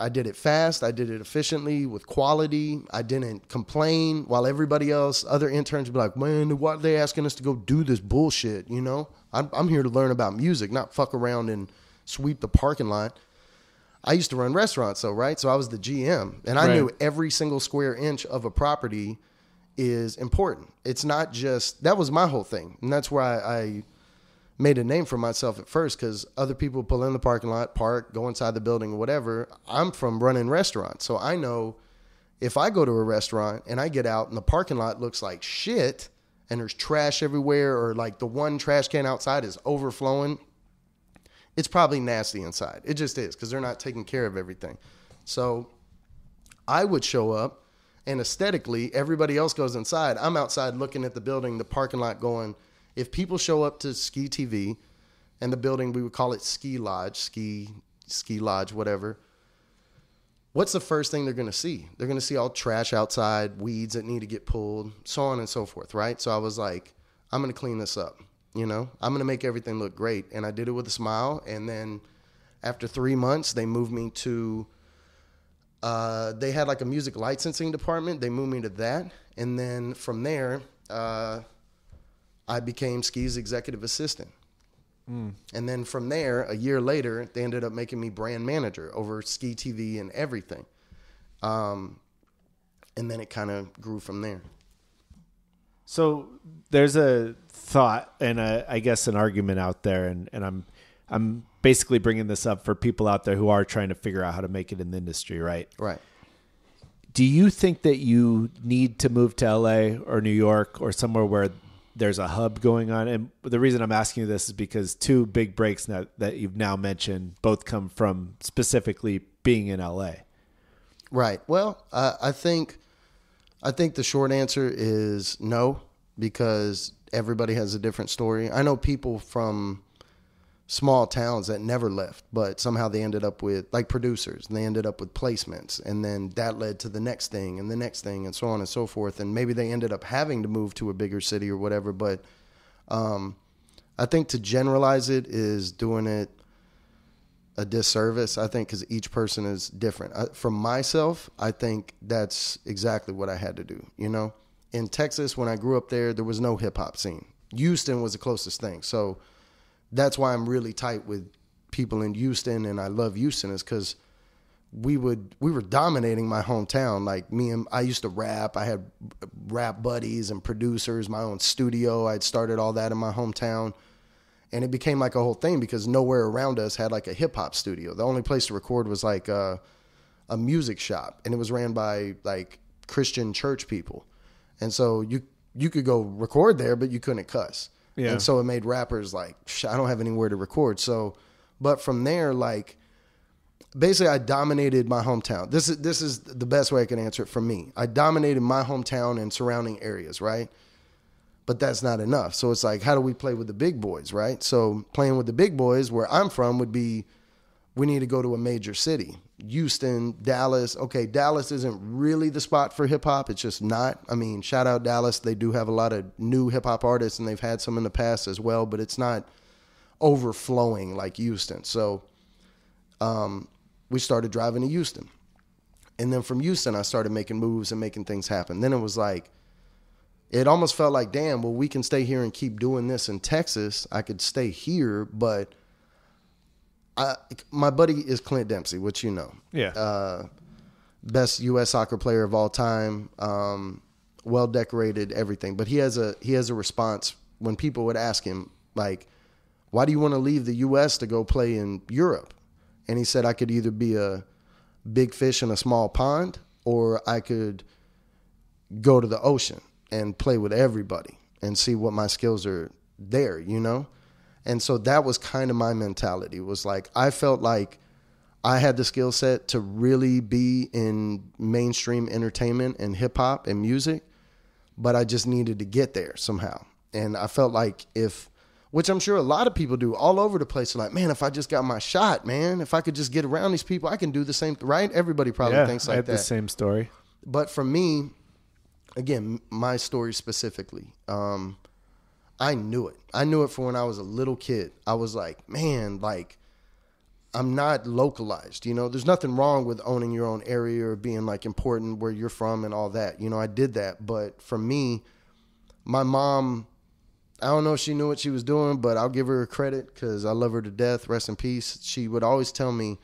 I did it fast. I did it efficiently with quality. I didn't complain while everybody else, other interns would be like, man, why are they asking us to go do this bullshit, you know? I'm here to learn about music, not fuck around and sweep the parking lot. I used to run restaurants though, right? So I was the GM, and I knew every single square inch of a property is important. It's not just, that was my whole thing. And that's why I made a name for myself at first, because other people pull in the parking lot, park, go inside the building, whatever. I'm from running restaurants. So I know if I go to a restaurant and I get out and the parking lot looks like shit and there's trash everywhere, or like the one trash can outside is overflowing, it's probably nasty inside. It just is, because they're not taking care of everything. So I would show up, and aesthetically, everybody else goes inside. I'm outside looking at the building, the parking lot, going, if people show up to Skee TV, and the building, we would call it Ski Lodge, Ski Lodge, whatever, what's the first thing they're going to see? They're going to see all trash outside, weeds that need to get pulled, so on and so forth, right? So I was like, I'm going to clean this up. You know, I'm going to make everything look great. And I did it with a smile. And then after 3 months, they moved me to, they had like a music licensing department. They moved me to that. And then from there, I became Skee's executive assistant. And then from there, a year later, they ended up making me brand manager over Skee TV and everything. And then it kind of grew from there. So there's a thought and I guess an argument out there, and I'm basically bringing this up for people out there who are trying to figure out how to make it in the industry, right? Right. Do you think that you need to move to LA or New York or somewhere where there's a hub going on? And the reason I'm asking you this is because 2 big breaks that you've now mentioned both come from specifically being in LA. Right. Well, I think the short answer is no, because everybody has a different story. I know people from small towns that never left, but somehow they ended up with like producers, and they ended up with placements, and then that led to the next thing and the next thing and so on and so forth. And maybe they ended up having to move to a bigger city or whatever. But I think to generalize it is doing it a disservice, I think, because each person is different. For myself, I think that's exactly what I had to do. You know, in Texas, when I grew up there was no hip hop scene. Houston was the closest thing. So that's why I'm really tight with people in Houston, and I love Houston, is because we were dominating my hometown. Like I used to rap. I had rap buddies and producers, my own studio. I'd started all that in my hometown, and it became like a whole thing because nowhere around us had like a hip hop studio. The only place to record was like a music shop, and it was ran by like Christian church people, and so you could go record there, but you couldn't cuss. Yeah. And so it made rappers like, I don't have anywhere to record. So, but from there, like, basically I dominated my hometown. This is the best way I can answer it from me. I dominated my hometown and surrounding areas, right? But that's not enough. So it's like, how do we play with the big boys, right? So playing with the big boys, where I'm from, would be, we need to go to a major city. Houston, Dallas. Okay, Dallas isn't really the spot for hip hop. It's just not. I mean, shout out Dallas. They do have a lot of new hip hop artists, and they've had some in the past as well, but it's not overflowing like Houston. So we started driving to Houston. And then from Houston, I started making moves and making things happen. Then it was like, it almost felt like, damn, well, we can stay here and keep doing this in Texas. I could stay here, but my buddy is Clint Dempsey, which you know. Yeah. Best U.S. soccer player of all time. Well decorated, everything. But he has a response when people would ask him, like, why do you want to leave the U.S. to go play in Europe? And he said, I could either be a big fish in a small pond, or I could go to the ocean and play with everybody and see what my skills are there, you know? And so that was kind of my mentality. It was like, I felt like I had the skill set to really be in mainstream entertainment and hip hop and music, but I just needed to get there somehow. And I felt like which I'm sure a lot of people do all over the place, like, man, if I just got my shot, man, if I could just get around these people, I can do the same, right? Everybody probably thinks like that. I had the same story. But for me, again, my story specifically, I knew it. I knew it from when I was a little kid. I was like, man, like, I'm not localized. You know, there's nothing wrong with owning your own area or being like important where you're from and all that. You know, I did that. But for me, my mom, I don't know if she knew what she was doing, but I'll give her credit because I love her to death. Rest in peace. She would always tell me,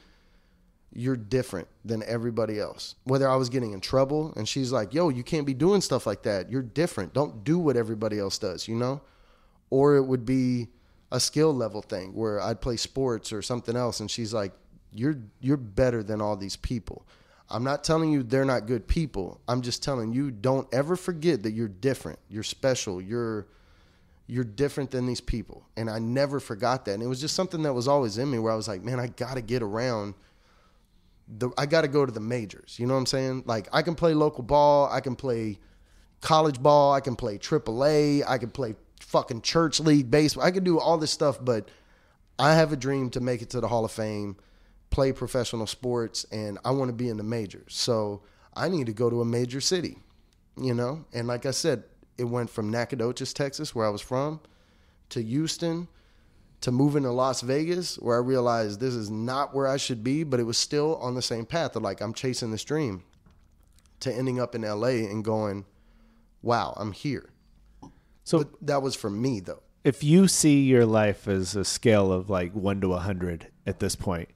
you're different than everybody else. Whether I was getting in trouble, and she's like, yo, you can't be doing stuff like that. You're different. Don't do what everybody else does, you know? Or it would be a skill level thing where I'd play sports or something else, and she's like, you're better than all these people. I'm not telling you they're not good people. I'm just telling you, don't ever forget that you're different. You're special. You're different than these people. And I never forgot that. And it was just something that was always in me where I was like, man, I got to get around. I got to go to the majors. You know what I'm saying? Like, I can play local ball. I can play college ball. I can play AAA. I can play fucking church league baseball. I can do all this stuff, but I have a dream to make it to the Hall of Fame, play professional sports, and I want to be in the majors. So I need to go to a major city, you know? And like I said, it went from Nacogdoches, Texas, where I was from, to Houston, to moving to Las Vegas, where I realized this is not where I should be, but it was still on the same path of like, I'm chasing this dream, to ending up in LA and going, wow, I'm here. So but that was for me, though. If you see your life as a scale of like 1 to 100 at this point,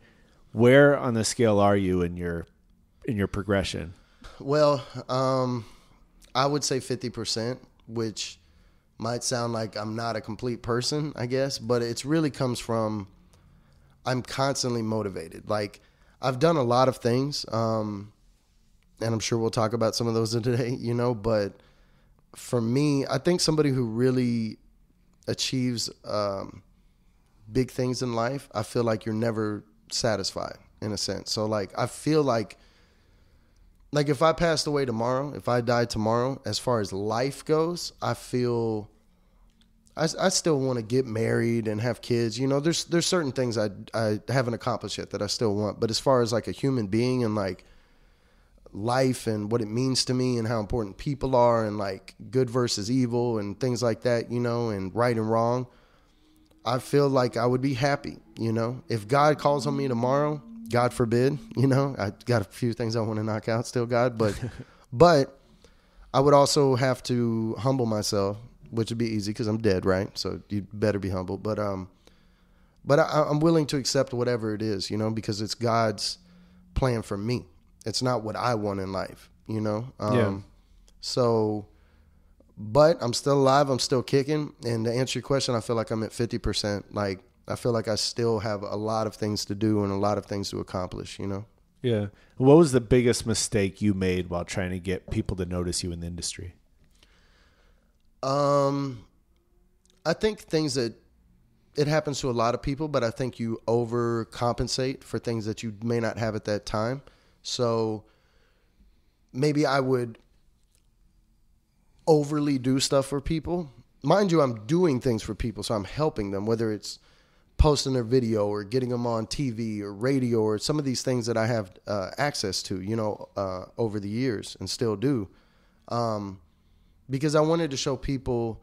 where on the scale are you in your progression? Well, I would say 50%, which might sound like I'm not a complete person, I guess, but it really comes from I'm constantly motivated. Like, I've done a lot of things, and I'm sure we'll talk about some of those today, you know, but for me, I think somebody who really achieves big things in life, I feel like you're never satisfied in a sense. So like, I feel like if I passed away tomorrow, if I died tomorrow, as far as life goes, I feel I still want to get married and have kids. You know, there's certain things I haven't accomplished yet that I still want. But as far as like a human being and like life and what it means to me and how important people are and like good versus evil and things like that, you know, and right and wrong, I feel like I would be happy, you know. If God calls on me tomorrow, God forbid, you know, I got a few things I want to knock out still, God, but I would also have to humble myself, which would be easy because I'm dead, right? So you better be humble. But I'm willing to accept whatever it is, you know, because it's God's plan for me. It's not what I want in life, you know? So, but I'm still alive. I'm still kicking. And to answer your question, I feel like I'm at 50%. Like, I feel like I still have a lot of things to do and a lot of things to accomplish, you know? Yeah. What was the biggest mistake you made while trying to get people to notice you in the industry? I think things that it happens to a lot of people, but I think you overcompensate for things that you may not have at that time. So maybe I would overly do stuff for people. Mind you, I'm doing things for people, so I'm helping them, whether it's posting their video or getting them on TV or radio or some of these things that I have access to, you know, over the years and still do. Because I wanted to show people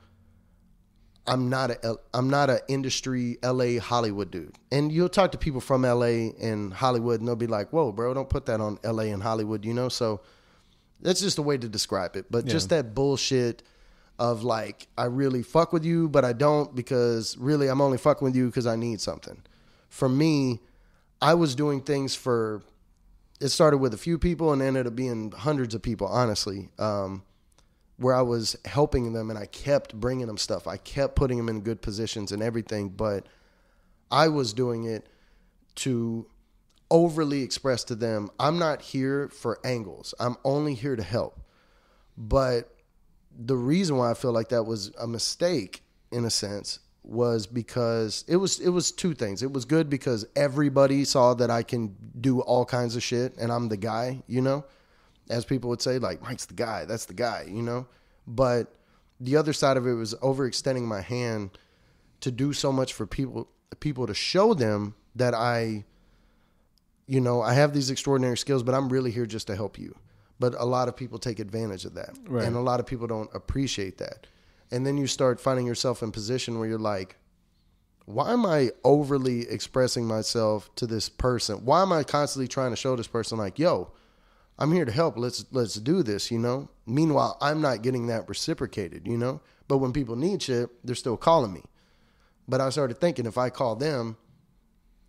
I'm not a industry LA Hollywood dude. And you'll talk to people from LA and Hollywood and they'll be like, whoa, bro, don't put that on LA and Hollywood, you know? So that's just a way to describe it. But just that bullshit of like, I really fuck with you, but I don't, because really I'm only fucking with you because I need something. For me, I was doing things for, it started with a few people and ended up being hundreds of people, honestly. Where I was helping them and I kept bringing them stuff. I kept putting them in good positions and everything, but I was doing it to overly express to them, I'm not here for angles. I'm only here to help. But the reason why I feel like that was a mistake, in a sense, was because it was two things. It was good because everybody saw that I can do all kinds of shit and I'm the guy, you know? As people would say, like, Mike's the guy, that's the guy, you know? But the other side of it was overextending my hand to do so much for people to show them that I have these extraordinary skills, but I'm really here just to help you. But a lot of people take advantage of that. Right. And a lot of people don't appreciate that. And then you start finding yourself in a position where you're like, why am I overly expressing myself to this person? Why am I constantly trying to show this person like, yo, I'm here to help. Let's do this, you know? Meanwhile, I'm not getting that reciprocated, you know? But when people need shit, they're still calling me. But I started thinking, if I call them,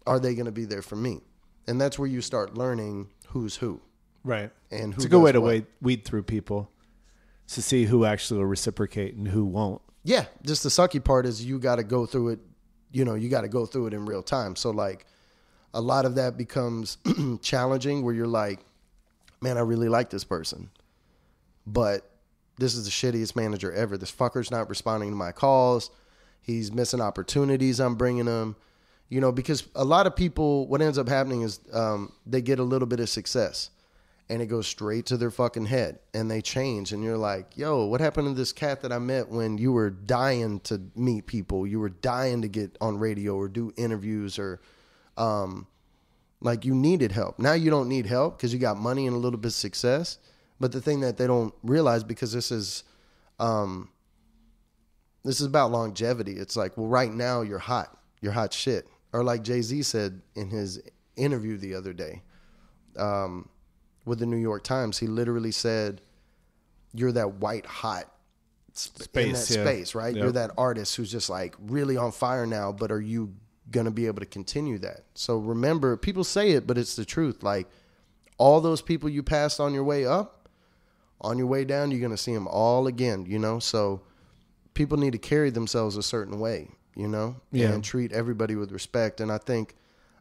are they going to be there for me? And that's where you start learning who's who. Right. And who it's a good way to what. weed through people to see who actually will reciprocate and who won't. Yeah. Just the sucky part is you got to go through it, you know, you got to go through it in real time. So like a lot of that becomes challenging where you're like, man, I really like this person, but this is the shittiest manager ever. This fucker's not responding to my calls. He's missing opportunities I'm bringing him, you know, because a lot of people, what ends up happening is they get a little bit of success and it goes straight to their fucking head and they change. And you're like, yo, what happened to this cat that I met when you were dying to meet people? You were dying to get on radio or do interviews or, like you needed help. Now you don't need help because you got money and a little bit of success. But the thing that they don't realize, because this is about longevity. It's like, well, right now you're hot. You're hot shit. Or like Jay-Z said in his interview the other day with the New York Times, he literally said, you're that white hot space, right? Yep. You're that artist who's just like really on fire now, but are you going to be able to continue that? So remember, people say it, but it's the truth. Like all those people you passed on your way up, on your way down, you're going to see them all again, you know? So people need to carry themselves a certain way, you know, and treat everybody with respect. And I think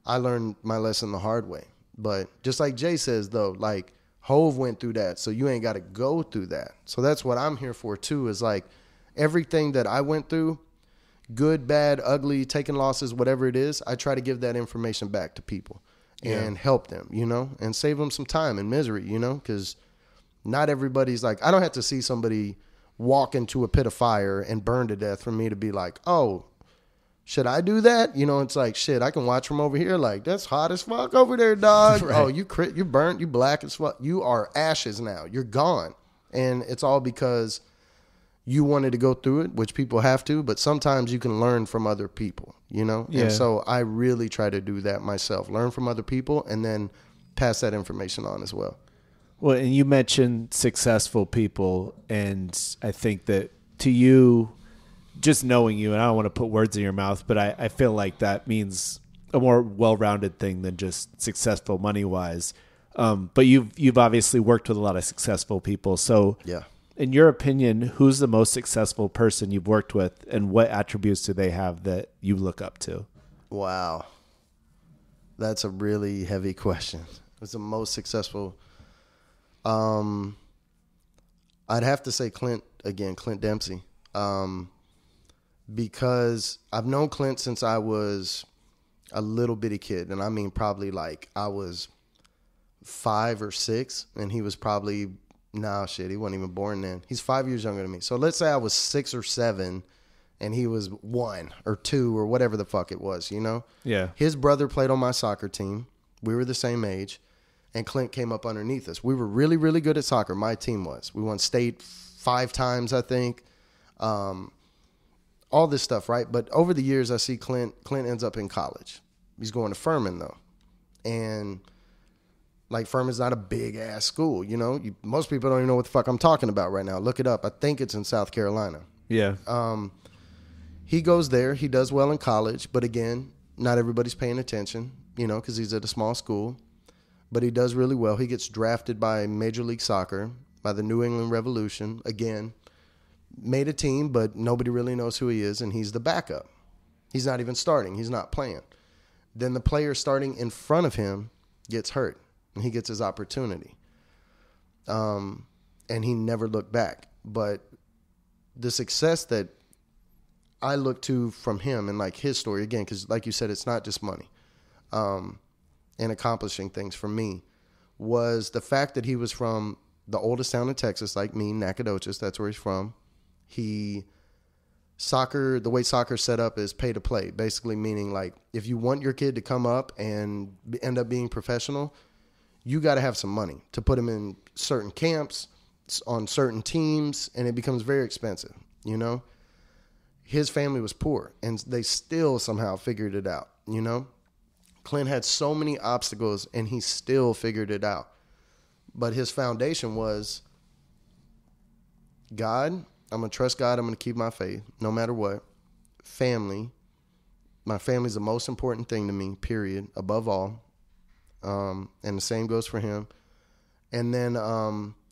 I learned my lesson the hard way. But just like Jay says, though, like Hove went through that, so you ain't got to go through that. So that's what I'm here for, too, is like everything that I went through, good, bad, ugly, taking losses, whatever it is, I try to give that information back to people and help them, you know, and save them some time and misery, you know, because not everybody's like, I don't have to see somebody walk into a pit of fire and burn to death for me to be like, oh, should I do that? You know, it's like, shit, I can watch from over here. Like, that's hot as fuck over there, dog. Right. Oh, you burnt, you black as fuck. You are ashes now. You're gone. And it's all because you wanted to go through it, which people have to, but sometimes you can learn from other people, you know? Yeah. And so I really try to do that myself. Learn from other people and then pass that information on as well. Well, and you mentioned successful people, and I think that to you, just knowing you, and I don't want to put words in your mouth, but I feel like that means a more well-rounded thing than just successful money-wise. But you've obviously worked with a lot of successful people. So yeah. In your opinion, who's the most successful person you've worked with, and what attributes do they have that you look up to? Wow. That's a really heavy question. Who's the most successful? I'd have to say Clint Dempsey. Because I've known Clint since I was a little bitty kid. And I mean, probably like I was 5 or 6, and he was probably, he wasn't even born then. He's 5 years younger than me. So let's say I was 6 or 7 and he was 1 or 2 or whatever the fuck it was, you know? Yeah. His brother played on my soccer team. We were the same age, and Clint came up underneath us. We were really, really good at soccer. My team was. We won state 5 times, I think. All this stuff, right? But over the years, I see Clint ends up in college. He's going to Furman, though. And, like, Furman's not a big-ass school, you know? Most people don't even know what the fuck I'm talking about right now. Look it up. I think it's in South Carolina. Yeah. He goes there. He does well in college. But, again, not everybody's paying attention, you know, because he's at a small school. But he does really well. He gets drafted by Major League Soccer, by the New England Revolution, again. Made a team, but nobody really knows who he is, and he's the backup. He's not even starting. He's not playing. Then the player starting in front of him gets hurt, and he gets his opportunity. And he never looked back. But the success that I look to from him and like his story, again, because like you said, it's not just money and accomplishing things for me, was the fact that he was from the oldest town in Texas, like me, Nacogdoches. That's where he's from. The way soccer's set up is pay to play, basically meaning like if you want your kid to come up and end up being professional, you got to have some money to put him in certain camps, on certain teams, and it becomes very expensive, you know? His family was poor, and they still somehow figured it out, you know? Clint had so many obstacles, and he still figured it out. But his foundation was God. I'm going to trust God. I'm going to keep my faith no matter what. Family. My family's the most important thing to me, period, above all. And the same goes for him. And then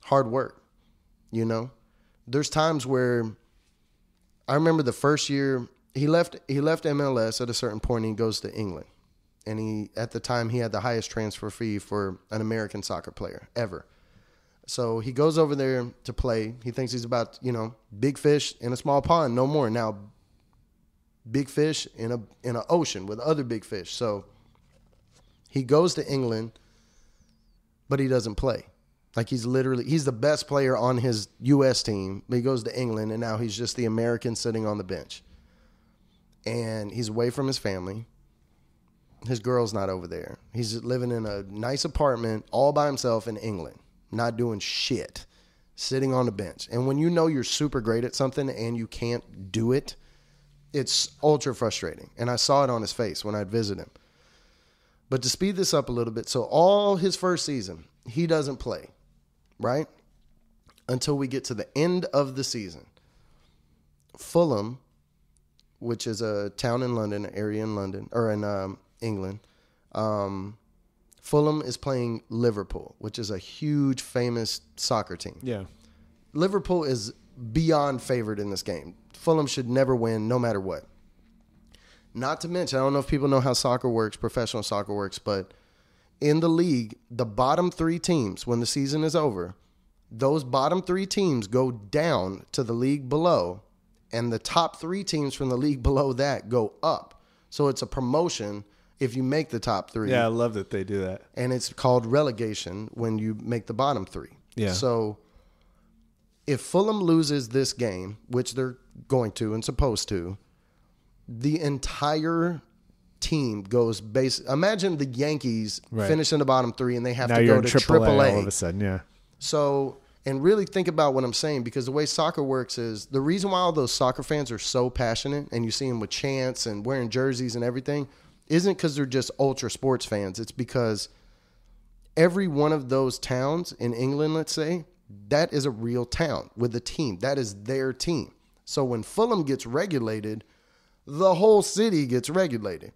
hard work, you know. There's times where I remember the first year he left MLS at a certain point and he goes to England. And at the time he had the highest transfer fee for an American soccer player ever. So he goes over there to play. He thinks he's about, you know, big fish in a small pond, no more. Now, big fish in an ocean with other big fish. So he goes to England, but he doesn't play. Like he's the best player on his U.S. team, but he goes to England, and now he's just the American sitting on the bench. And he's away from his family. His girl's not over there. He's living in a nice apartment all by himself in England. Not doing shit, sitting on the bench. And when you know you're super great at something and you can't do it, it's ultra frustrating. And I saw it on his face when I'd visit him. But to speed this up a little bit, so all his first season, he doesn't play, right? Until we get to the end of the season. Fulham, which is a town in London, an area in London, or in England, Fulham is playing Liverpool, which is a huge, famous soccer team. Yeah. Liverpool is beyond favored in this game. Fulham should never win, no matter what. Not to mention, I don't know if people know how soccer works, professional soccer works, but in the league, the bottom 3 teams, when the season is over, those bottom 3 teams go down to the league below, and the top 3 teams from the league below that go up. So it's a promotion if you make the top 3. Yeah, I love that they do that. And it's called relegation when you make the bottom 3. Yeah. So if Fulham loses this game, which they're going to and supposed to, the entire team goes base. Imagine the Yankees finish in the bottom 3 and they have to go to AAA all of a sudden. Yeah. So, and really think about what I'm saying, because the way soccer works is the reason why all those soccer fans are so passionate, and you see them with chants and wearing jerseys and everything, isn't because they're just ultra sports fans. It's because every one of those towns in England, let's say, that is a real town with a team. That is their team. So when Fulham gets regulated, the whole city gets regulated.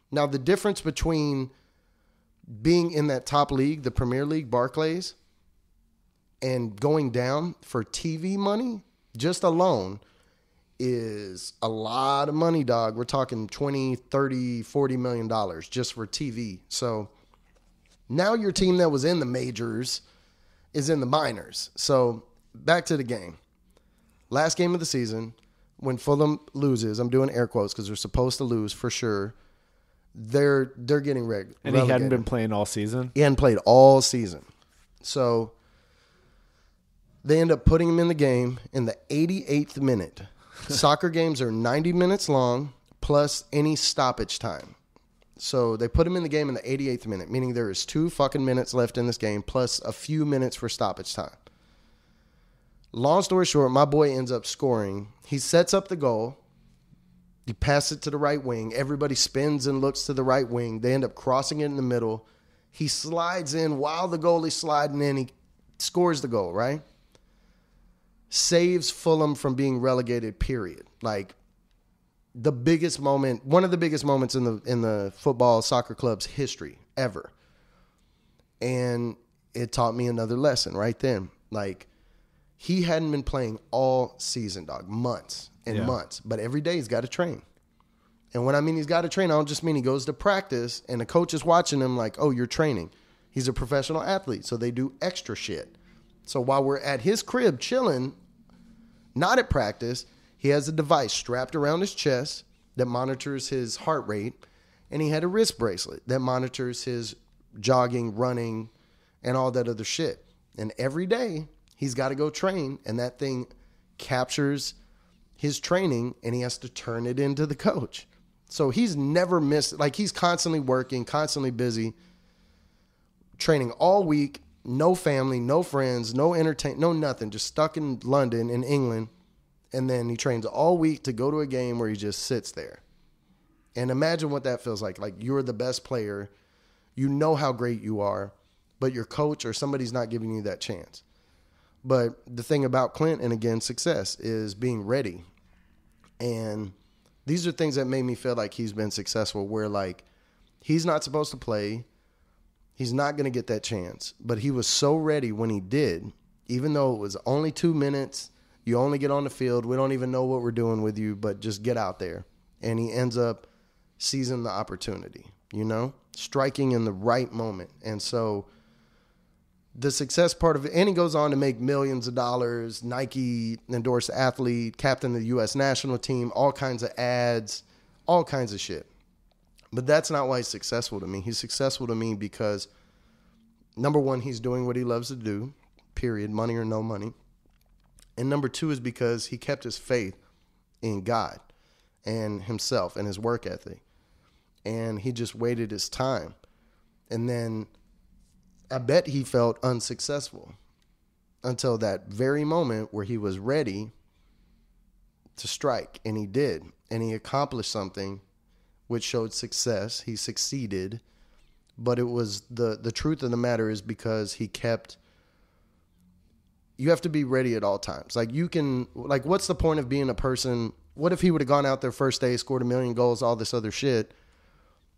Now, the difference between being in that top league, the Premier League, Barclays, and going down for TV money, just alone, is a lot of money, dog. We're talking 20, 30, $40 million just for TV. So now your team that was in the majors is in the minors. So back to the game. Last game of the season, when Fulham loses, I'm doing air quotes because they're supposed to lose for sure. They're getting relegated. And he hadn't been playing all season? He hadn't played all season. So they end up putting him in the game in the 88th minute. Soccer games are 90 minutes long plus any stoppage time. So they put him in the game in the 88th minute, meaning there is 2 fucking minutes left in this game plus a few minutes for stoppage time. Long story short, my boy ends up scoring. He sets up the goal. You pass it to the right wing. Everybody spins and looks to the right wing. They end up crossing it in the middle. He slides in while the goalie's sliding in. He scores the goal, right? Saves Fulham from being relegated, period. Like, the biggest moment, one of the biggest moments in the football soccer club's history ever. And it taught me another lesson right then. Like, he hadn't been playing all season, dog, months and months. But every day he's got to train. And when I mean he's got to train, I don't just mean he goes to practice and the coach is watching him like, oh, you're training. He's a professional athlete, so they do extra shit. So while we're at his crib chilling, not at practice, he has a device strapped around his chest that monitors his heart rate, and he had a wrist bracelet that monitors his jogging, running, and all that other shit. And every day, he's got to go train, and that thing captures his training, and he has to turn it into the coach. So he's never missed, like he's constantly working, constantly busy, training all week, no family, no friends, no entertainment, no nothing, just stuck in London, in England. And then he trains all week to go to a game where he just sits there. And imagine what that feels like. Like, you're the best player. You know how great you are, but your coach or somebody's not giving you that chance. But the thing about Clint, and again, success, is being ready. And these are things that made me feel like he's been successful, where, like, he's not supposed to play. He's not going to get that chance. But he was so ready when he did, even though it was only 2 minutes. You only get on the field. We don't even know what we're doing with you, but just get out there. And he ends up seizing the opportunity, you know, striking in the right moment. And so the success part of it, and he goes on to make millions of dollars, Nike endorsed athlete, captain of the U.S. national team, all kinds of ads, all kinds of shit. But that's not why he's successful to me. He's successful to me because, number one, he's doing what he loves to do, period, money or no money. And number two is because he kept his faith in God and himself and his work ethic. And he just waited his time. And then I bet he felt unsuccessful until that very moment where he was ready to strike. And he did. And he accomplished something which showed success. He succeeded. But it was the truth of the matter is because he kept... You have to be ready at all times. Like, you can, like, what's the point of being a person? What if he would have gone out there first day, scored 1 million goals, all this other shit,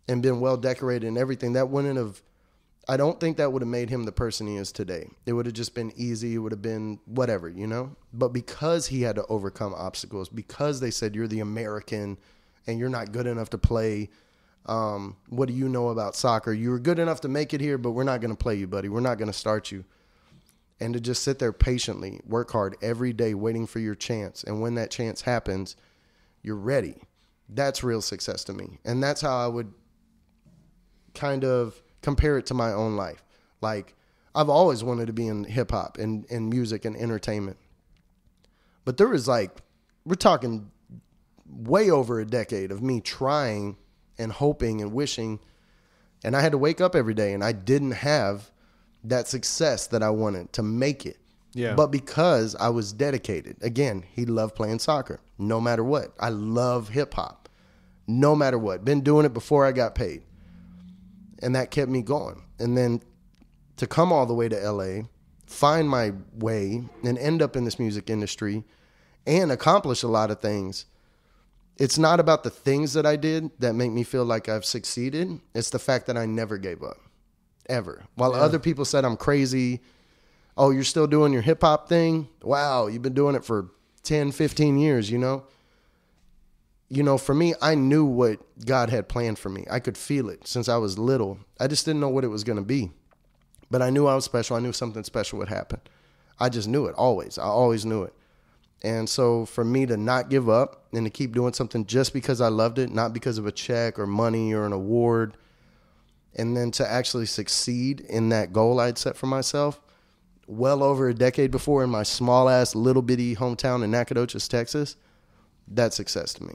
and been well decorated and everything? That wouldn't have, I don't think that would have made him the person he is today. It would have just been easy. It would have been whatever, you know? But because he had to overcome obstacles, because they said, you're the American and you're not good enough to play, what do you know about soccer? You were good enough to make it here, but we're not going to play you, buddy. We're not going to start you. And to just sit there patiently, work hard every day, waiting for your chance. And when that chance happens, you're ready. That's real success to me. And that's how I would kind of compare it to my own life. Like, I've always wanted to be in hip hop and music and entertainment. But there was like, we're talking way over a decade of me trying and hoping and wishing. And I had to wake up every day and I didn't have that success that I wanted to make it. Yeah. But because I was dedicated, again, he loved playing soccer, no matter what. I love hip hop, no matter what. Been doing it before I got paid. And that kept me going. And then to come all the way to LA, find my way and end up in this music industry and accomplish a lot of things. It's not about the things that I did that make me feel like I've succeeded. It's the fact that I never gave up, ever. While other people said I'm crazy. Oh, you're still doing your hip hop thing? Wow, you've been doing it for 10, 15 years, you know? You know, for me, I knew what God had planned for me. I could feel it since I was little. I just didn't know what it was going to be. But I knew I was special. I knew something special would happen. I just knew it always. I always knew it. And so for me to not give up and to keep doing something just because I loved it, not because of a check or money or an award, and then to actually succeed in that goal I'd set for myself well over a decade before in my small-ass little bitty hometown in Nacogdoches, Texas, that's success to me.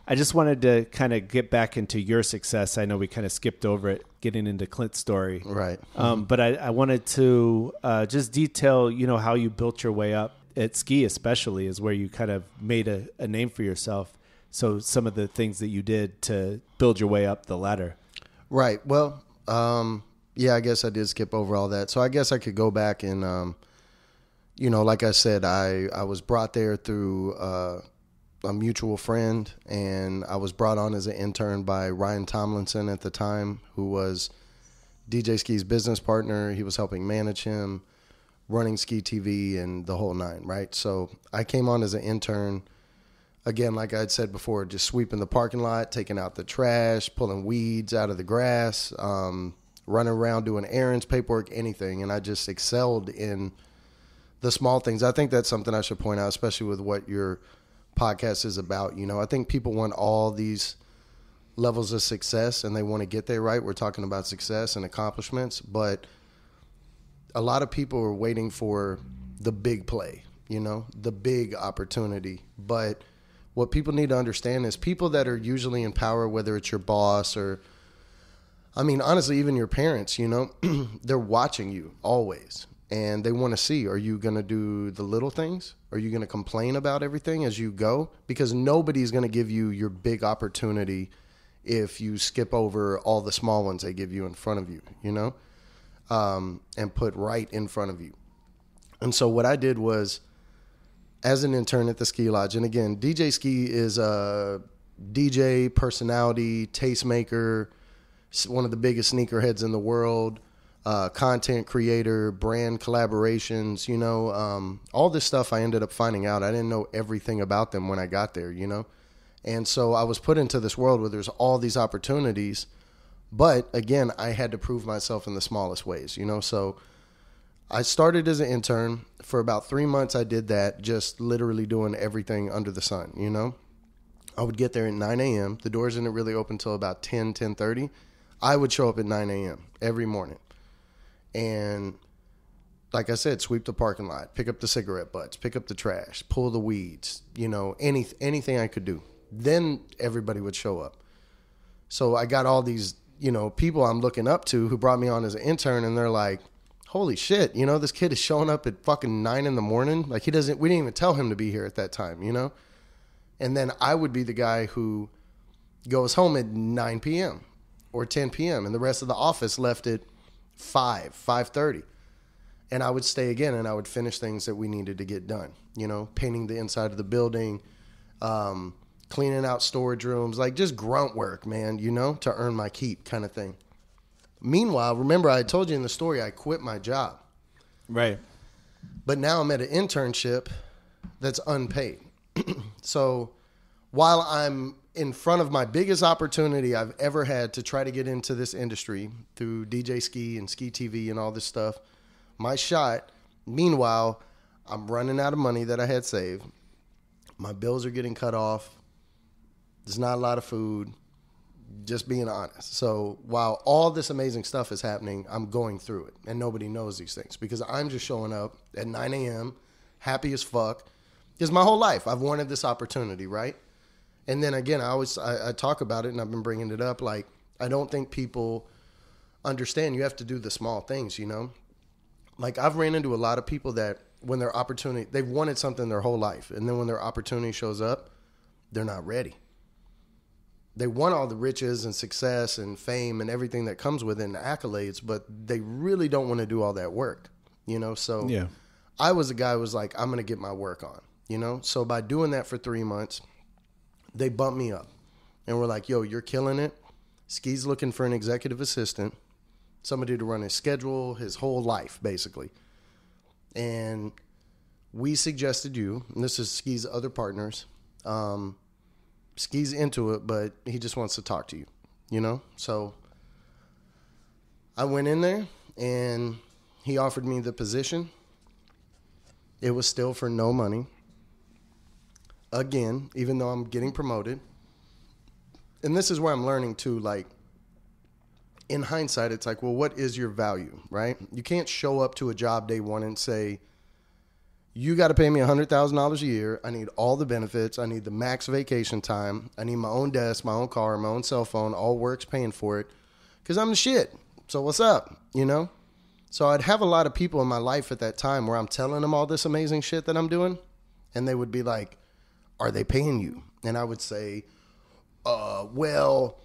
I just wanted to kind of get back into your success. I know we kind of skipped over it, getting into Clint's story. Right. But I wanted to just detail, you know, how you built your way up. At Skee especially is where you kind of made a name for yourself. So some of the things that you did to build your way up the ladder. Right. Well, yeah, I guess I did skip over all that. So I guess I could go back and, you know, like I said, I was brought there through a mutual friend, and I was brought on as an intern by Ryan Tomlinson at the time, who was DJ Skee's business partner. He was helping manage him, running Skee TV and the whole nine, right? So I came on as an intern, again, like I'd said before, just sweeping the parking lot, taking out the trash, pulling weeds out of the grass, running around doing errands, paperwork, anything. And I just excelled in the small things. I think that's something I should point out, especially with what your podcast is about. You know, I think people want all these levels of success and they want to get there, right? We're talking about success and accomplishments, but a lot of people are waiting for the big play, you know, the big opportunity. But what people need to understand is people that are usually in power, whether it's your boss or, I mean, honestly, even your parents, you know, they're watching you always. And they want to see, are you going to do the little things? Are you going to complain about everything as you go? Because nobody's going to give you your big opportunity if you skip over all the small ones they give you in front of you, you know? And put right in front of you. And so what I did was, as an intern at the Skee Lodge, and again, DJ Skee is a DJ, personality, tastemaker, one of the biggest sneakerheads in the world, content creator, brand collaborations, you know, all this stuff I ended up finding out. I didn't know everything about them when I got there, you know? And so I was put into this world where there's all these opportunities. But again, I had to prove myself in the smallest ways, you know? So I started as an intern. For about 3 months, I did that, just literally doing everything under the sun, you know? I would get there at 9 a.m. The doors didn't really open until about 10:30. I would show up at 9 a.m. every morning. And like I said, sweep the parking lot, pick up the cigarette butts, pick up the trash, pull the weeds, you know, anything I could do. Then everybody would show up. So I got all these, you know, people I'm looking up to who brought me on as an intern, and they're like, holy shit, you know, this kid is showing up at fucking 9 in the morning. Like we didn't even tell him to be here at that time, you know? And then I would be the guy who goes home at 9 p.m. or 10 p.m. and the rest of the office left at 5:30. And I would stay again and I would finish things that we needed to get done, you know, painting the inside of the building, cleaning out storage rooms, like just grunt work, man, you know, to earn my keep kind of thing. Meanwhile, remember I told you in the story, I quit my job. Right. But now I'm at an internship that's unpaid. So while I'm in front of my biggest opportunity I've ever had to try to get into this industry through DJ Skee and Skee TV and all this stuff, my shot, meanwhile, I'm running out of money that I had saved. My bills are getting cut off. There's not a lot of food, just being honest. So while all this amazing stuff is happening, I'm going through it. And nobody knows these things because I'm just showing up at 9 a.m., happy as fuck, Because my whole life, I've wanted this opportunity, right? And then again, I talk about it, and I've been bringing it up. Like, I don't think people understand you have to do the small things, you know? Like, I've ran into a lot of people that when their opportunity, they've wanted something their whole life. And then when their opportunity shows up, they're not ready. They want all the riches and success and fame and everything that comes with it and the accolades, but they really don't want to do all that work, you know? So yeah. I was a guy who was like, I'm going to get my work on, you know? So by doing that for 3 months, they bumped me up and were like, yo, you're killing it. Skee's looking for an executive assistant, somebody to run his schedule, his whole life, basically. And we suggested you, and this is Skee's other partners. Skee's into it, but he just wants to talk to you, you know? So I went in there, and he offered me the position. It was still for no money. Again, even though I'm getting promoted. And this is where I'm learning too, like, in hindsight, it's like, well, what is your value, right? You can't show up to a job day one and say, you got to pay me $100,000 a year. I need all the benefits. I need the max vacation time. I need my own desk, my own car, my own cell phone. All work's paying for it because I'm the shit. So what's up, you know? So I'd have a lot of people in my life at that time where I'm telling them all this amazing shit that I'm doing, and they would be like, are they paying you? And I would say, well,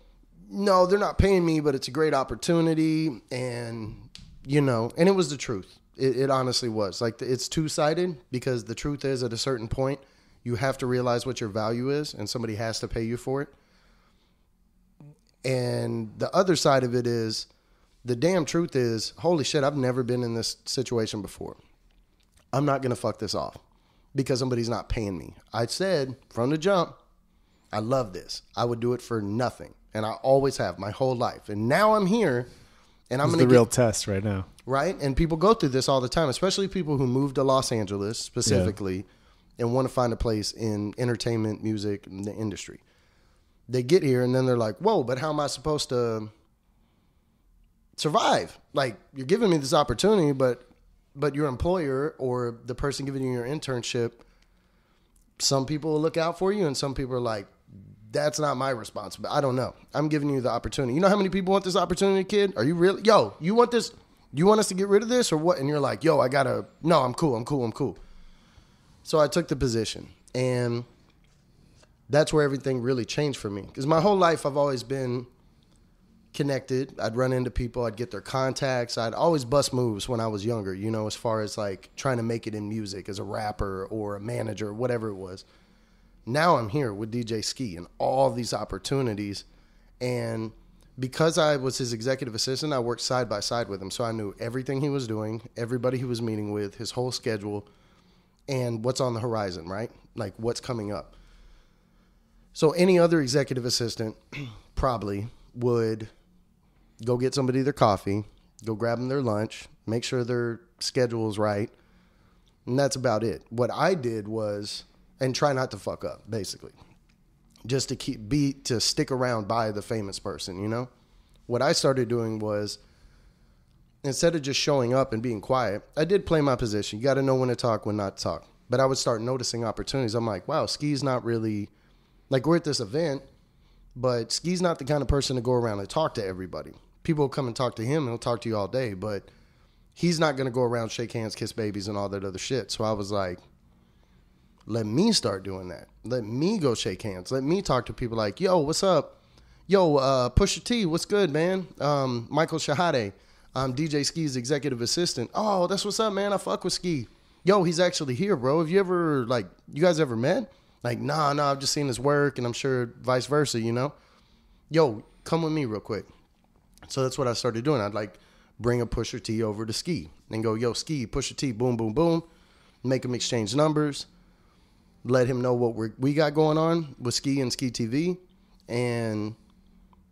no, they're not paying me, but it's a great opportunity. And, you know, and it was the truth. It honestly was. Like, it's two-sided because the truth is at a certain point, you have to realize what your value is and somebody has to pay you for it. And the other side of it is, the damn truth is, holy shit, I've never been in this situation before. I'm not going to fuck this off because somebody's not paying me. I said from the jump, I love this. I would do it for nothing. And I always have my whole life. And now I'm here, and I'm going to the real test right now. Right? And people go through this all the time, especially people who move to Los Angeles specifically and want to find a place in entertainment, music, and the industry. They get here, and then they're like, whoa, but how am I supposed to survive? Like, you're giving me this opportunity, but your employer or the person giving you your internship, some people will look out for you, and some people are like, that's not my responsibility. I don't know. I'm giving you the opportunity. You know how many people want this opportunity, kid? Are you really? Yo, you want this? You want us to get rid of this or what? And you're like, yo, no, I'm cool. So I took the position, and that's where everything really changed for me. Because my whole life I've always been connected. I'd run into people. I'd get their contacts. I'd always bust moves when I was younger, you know, as far as like trying to make it in music as a rapper or a manager or whatever it was. Now I'm here with DJ Skee and all these opportunities. And because I was his executive assistant, I worked side by side with him. So I knew everything he was doing, everybody he was meeting with, his whole schedule, and what's on the horizon, right? Like what's coming up. So any other executive assistant probably would go get somebody their coffee, go grab them their lunch, make sure their schedule's right, and that's about it. What I did was, and try not to fuck up, basically, just to stick around by the famous person, you know? What I started doing was, instead of just showing up and being quiet, I did play my position. You got to know when to talk, when not to talk. But I would start noticing opportunities. I'm like, wow, Skee's not really, like, we're at this event, but Skee's not the kind of person to go around and talk to everybody. People will come and talk to him, and he'll talk to you all day, but he's not going to go around, shake hands, kiss babies, and all that other shit. So I was like, let me start doing that. Let me go shake hands. Let me talk to people like, yo, what's up? Yo, Pusha T, what's good, man? Michael Chehadé, I'm DJ Skee's executive assistant. Oh, that's what's up, man. I fuck with Skee. Yo, he's actually here, bro. Have you ever, like, you guys ever met? Like, nah, I've just seen his work, and I'm sure vice versa, you know? Yo, come with me real quick. So that's what I started doing. I'd, like, bring a Pusha T over to Skee and go, yo, Skee, Pusha T, boom, boom, boom. Make him exchange numbers. Let him know what we got going on with Skee and Skee TV. And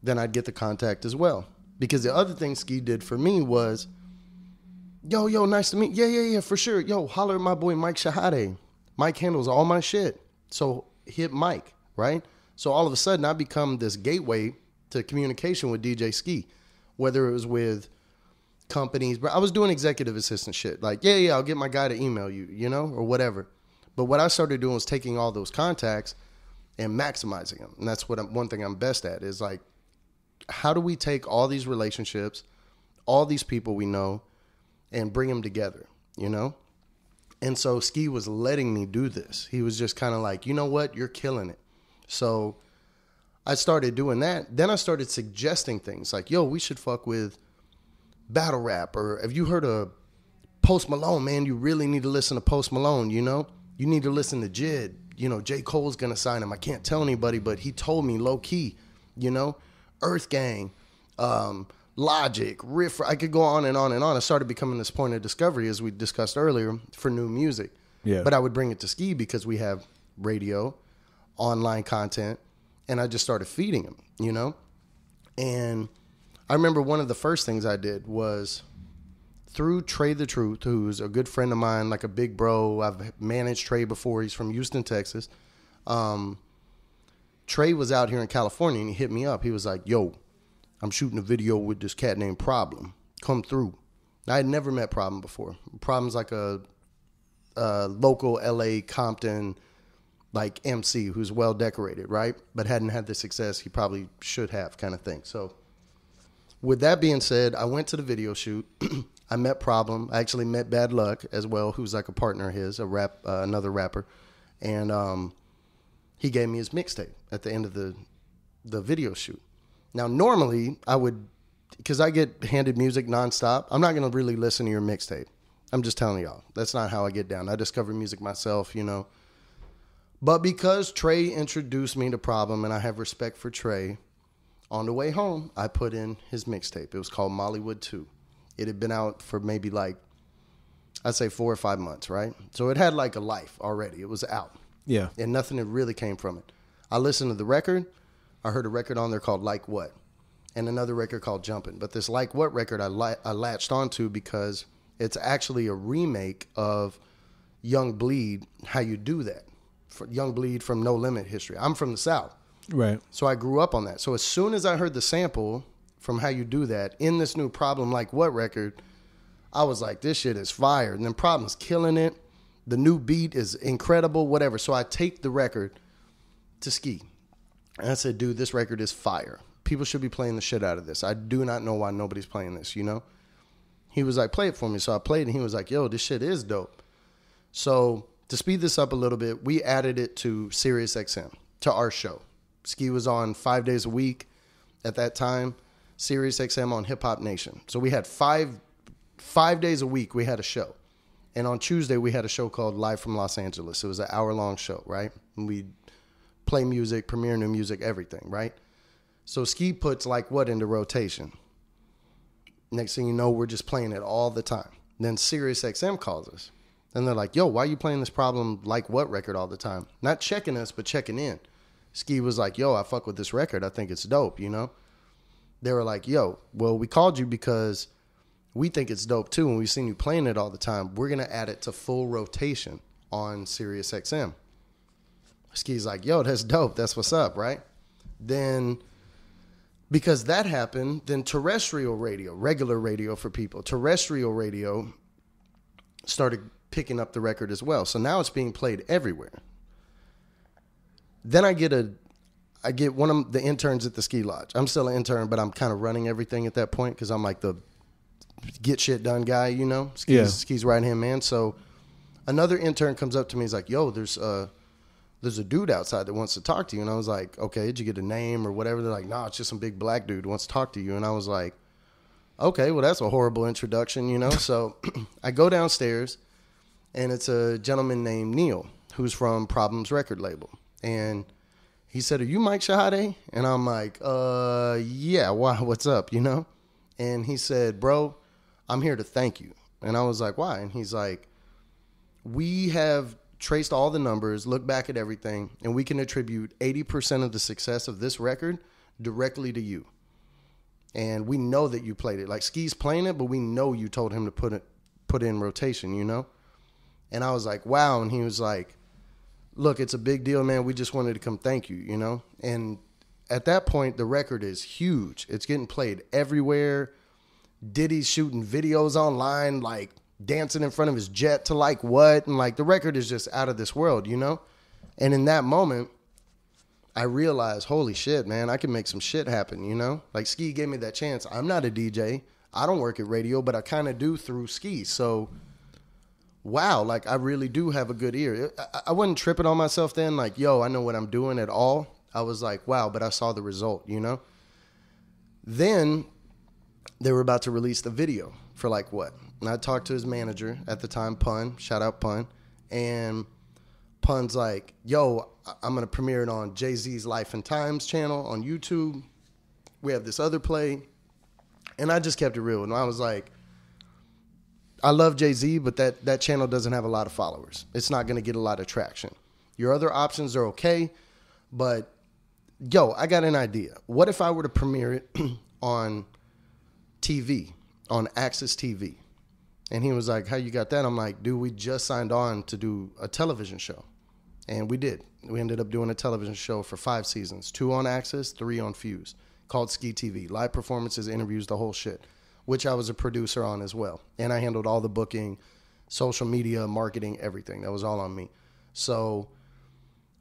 then I'd get the contact as well. Because the other thing Skee did for me was, yo, nice to meet you. Yeah, for sure. Yo, holler at my boy Mike Chehadé. Mike handles all my shit. So hit Mike, right? So all of a sudden I become this gateway to communication with DJ Skee. Whether it was with companies, but I was doing executive assistant shit. Like, yeah, I'll get my guy to email you, you know, or whatever. But what I started doing was taking all those contacts and maximizing them. And that's what one thing I'm best at is like, how do we take all these relationships, all these people we know, and bring them together, you know? And so Skee was letting me do this. He was just kind of like, you know what? You're killing it. So I started doing that. Then I started suggesting things like, yo, we should fuck with battle rap. Or have you heard of Post Malone, man? You really need to listen to Post Malone, you know? You need to listen to Jid. You know, J. Cole's going to sign him. I can't tell anybody, but he told me low key, you know? Earth Gang, Logic, Riff. I could go on and on and on. I started becoming this point of discovery, as we discussed earlier, for new music. Yeah. But I would bring it to Skee because we have radio, online content, and I just started feeding him, you know? And I remember one of the first things I did was through Trey the Truth, who's a good friend of mine, like a big bro. I've managed Trey before. He's from Houston, Texas. Trey was out here in California, and he hit me up. He was like, yo, I'm shooting a video with this cat named Problem. Come through. I had never met Problem before. Problem's like a local L.A. Compton like MC who's well decorated, right? But hadn't had the success he probably should have, kind of thing. So with that being said, I went to the video shoot. I met Problem. I actually met Bad Luck as well, who's like a partner of his, another rapper. And he gave me his mixtape at the end of the video shoot. Now, normally I would, because I get handed music nonstop, I'm not going to really listen to your mixtape. I'm just telling y'all. That's not how I get down. I discover music myself, you know. But because Trey introduced me to Problem, and I have respect for Trey, on the way home, I put in his mixtape. It was called Mollywood 2. It had been out for maybe like, I'd say 4 or 5 months, right? So it had like a life already. It was out. Yeah. And nothing had really came from it. I listened to the record. I heard a record on there called Like What, and another record called Jumpin'. But this Like What record I latched onto because it's actually a remake of Young Bleed, How You Do That. Young Bleed from No Limit history. I'm from the South. Right. So I grew up on that. So as soon as I heard the sample from How You Do That in this new Problem Like What record, I was like, this shit is fire. And then Problem's killing it. The new beat is incredible, whatever. So I take the record to Skee. And I said, dude, this record is fire. People should be playing the shit out of this. I do not know why nobody's playing this, you know? He was like, play it for me. So I played it, and he was like, yo, this shit is dope. So to speed this up a little bit, we added it to Sirius XM, to our show. Skee was on 5 days a week at that time, Sirius XM on Hip Hop Nation. So we had five days a week, we had a show. And on Tuesday, we had a show called Live from Los Angeles. It was an hour-long show, right? And we'd play music, premiere new music, everything, right? So Skee puts Like What into rotation. Next thing you know, we're just playing it all the time. Then Sirius XM calls us. And they're like, yo, why are you playing this Problem Like What record all the time? Not checking us, but checking in. Skee was like, yo, I fuck with this record. I think it's dope, you know? They were like, yo, well, we called you because we think it's dope too, and we've seen you playing it all the time. We're going to add it to full rotation on Sirius XM. Skee's like, yo, that's dope. That's what's up, right? Then, because that happened, then terrestrial radio, regular radio for people, terrestrial radio started picking up the record as well. So now it's being played everywhere. Then I get one of the interns at the Ski Lodge. I'm still an intern, but I'm kind of running everything at that point because I'm like the get shit done guy, you know? Skee's right-hand man. So another intern comes up to me. He's like, yo, there's a dude outside that wants to talk to you. And I was like, okay, did you get a name or whatever? They're like, nah, it's just some big black dude who wants to talk to you. And I was like, okay, well, that's a horrible introduction, you know? So I go downstairs, and it's a gentleman named Neil, who's from Problem's record label. And he said, are you Mike Chehadé? And I'm like, yeah, why? What's up, you know? And he said, bro, I'm here to thank you. And I was like, why? And he's like, we have traced all the numbers, looked back at everything, and we can attribute 80% of the success of this record directly to you. And we know that you played it. Like, Skee's playing it, but we know you told him to put it in rotation, you know? And I was like, wow. And he was like, look, it's a big deal, man. We just wanted to come thank you, you know? And at that point, the record is huge. It's getting played everywhere. Diddy's shooting videos online, like dancing in front of his jet to like what? And like the record is just out of this world, you know? And in that moment, I realized, holy shit, man, I can make some shit happen, you know? Like Skee gave me that chance. I'm not a DJ. I don't work at radio, but I kind of do through Skee. So, wow, like I really do have a good ear. I wasn't tripping on myself then, like, yo, I know what I'm doing at all. I was like, wow, but I saw the result, you know? Then they were about to release the video for like what? And I talked to his manager at the time, Pun, shout out Pun, and Pun's like, yo, I'm going to premiere it on Jay-Z's Life and Times channel on YouTube. We have this other play. And I just kept it real. And I was like, I love Jay-Z, but that channel doesn't have a lot of followers. It's not going to get a lot of traction. Your other options are okay, but yo, I got an idea. What if I were to premiere it on TV, on Access TV? And he was like, how you got that? I'm like, dude, we just signed on to do a television show. And we did. We ended up doing a television show for 5 seasons, 2 on Access, 3 on Fuse, called Skee TV. Live performances, interviews, the whole shit, which I was a producer on as well. And I handled all the booking, social media, marketing, everything. That was all on me. So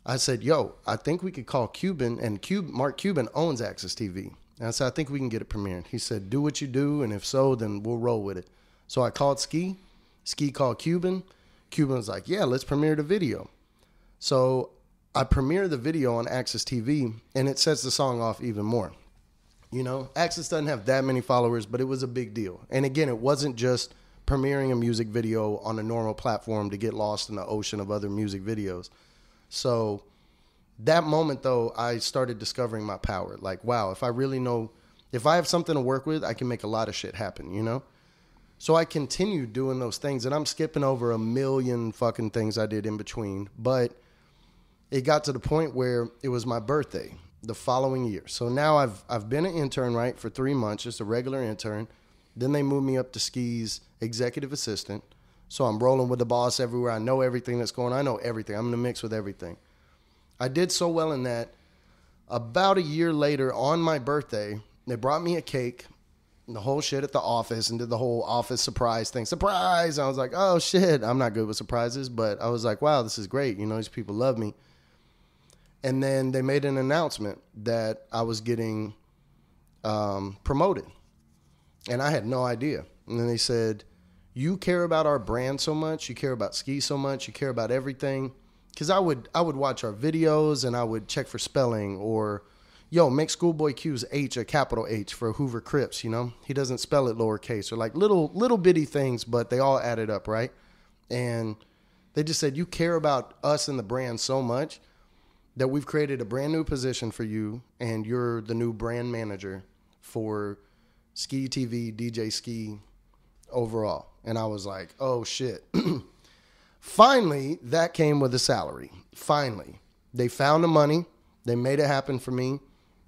I said, yo, I think we could call Cuban, and Mark Cuban owns Access TV. And I said, I think we can get it premiered. He said, do what you do, and if so, then we'll roll with it. So I called Skee. Skee called Cuban. Cuban was like, yeah, let's premiere the video. So I premiered the video on Access TV, and it sets the song off even more. You know, Access doesn't have that many followers, but it was a big deal. And again, it wasn't just premiering a music video on a normal platform to get lost in the ocean of other music videos. So that moment, though, I started discovering my power. Like, wow, if I really know, if I have something to work with, I can make a lot of shit happen, you know? So I continued doing those things, and I'm skipping over a million fucking things I did in between. But it got to the point where it was my birthday the following year. So now I've been an intern, right, for 3 months, just a regular intern. Then they moved me up to Skee's executive assistant. So I'm rolling with the boss everywhere. I know everything that's going on. I know everything. I'm in the mix with everything. I did so well in that. About a year later, on my birthday, they brought me a cake and the whole shit at the office and did the whole office surprise thing. Surprise! I was like, oh, shit. I'm not good with surprises, but I was like, wow, this is great. You know, these people love me. And then they made an announcement that I was getting promoted. And I had no idea. And then they said, you care about our brand so much. You care about Skee so much. You care about everything. Because I would watch our videos and I would check for spelling or, yo, make Schoolboy Q's H a capital H for Hoover Crips, you know? He doesn't spell it lowercase, or like little bitty things, but they all added up, right? And they just said, you care about us and the brand so much that we've created a brand new position for you, and you're the new brand manager for Skee TV, DJ Skee overall. And I was like, oh, shit. Finally, that came with a salary. Finally. They found the money. They made it happen for me.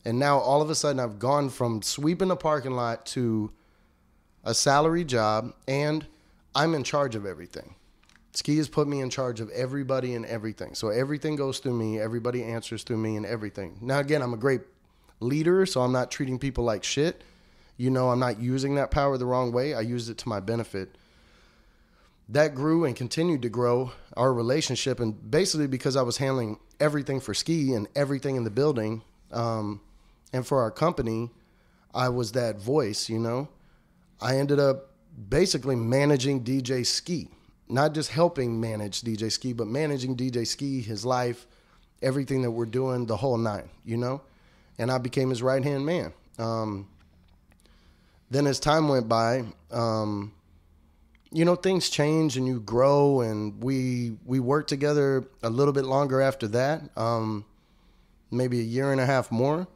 And now all of a sudden I've gone from sweeping the parking lot to a salary job, and I'm in charge of everything. Skee has put me in charge of everybody and everything. So everything goes through me. Everybody answers through me and everything. Now, again, I'm a great leader, so I'm not treating people like shit. You know, I'm not using that power the wrong way. I used it to my benefit. That grew and continued to grow, our relationship. And basically because I was handling everything for Skee and everything in the building, and for our company, I was that voice, you know. I ended up basically managing DJ Skee. Not just helping manage DJ Skee, but managing DJ Skee, his life, everything that we're doing, the whole nine, you know? And I became his right-hand man. Then as time went by, you know, things change and you grow, and we worked together a little bit longer after that, maybe a year and a half more.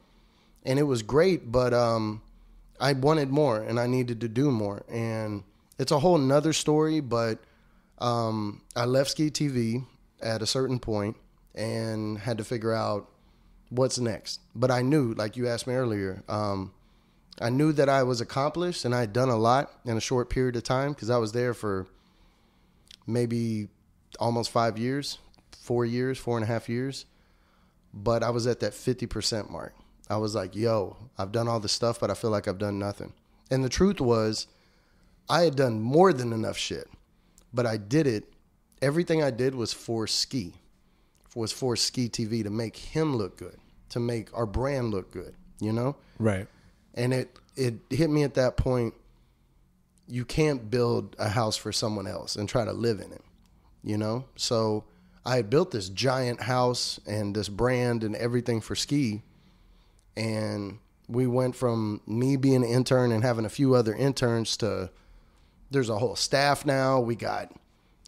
And it was great, but I wanted more and I needed to do more. And it's a whole nother story, but I left Skee TV at a certain point and had to figure out what's next. But I knew, like you asked me earlier, I knew that I was accomplished and I had done a lot in a short period of time, because I was there for maybe almost 5 years, 4 years, 4.5 years. But I was at that 50% mark. I was like, yo, I've done all this stuff, but I feel like I've done nothing. And the truth was, I had done more than enough shit. but I did it. Everything I did was for Skee, for Skee TV, to make him look good, to make our brand look good, you know? Right. And it hit me at that point. You can't build a house for someone else and try to live in it, you know? So I had built this giant house and this brand and everything for Skee. And we went from me being an intern and having a few other interns to there's a whole staff now. We got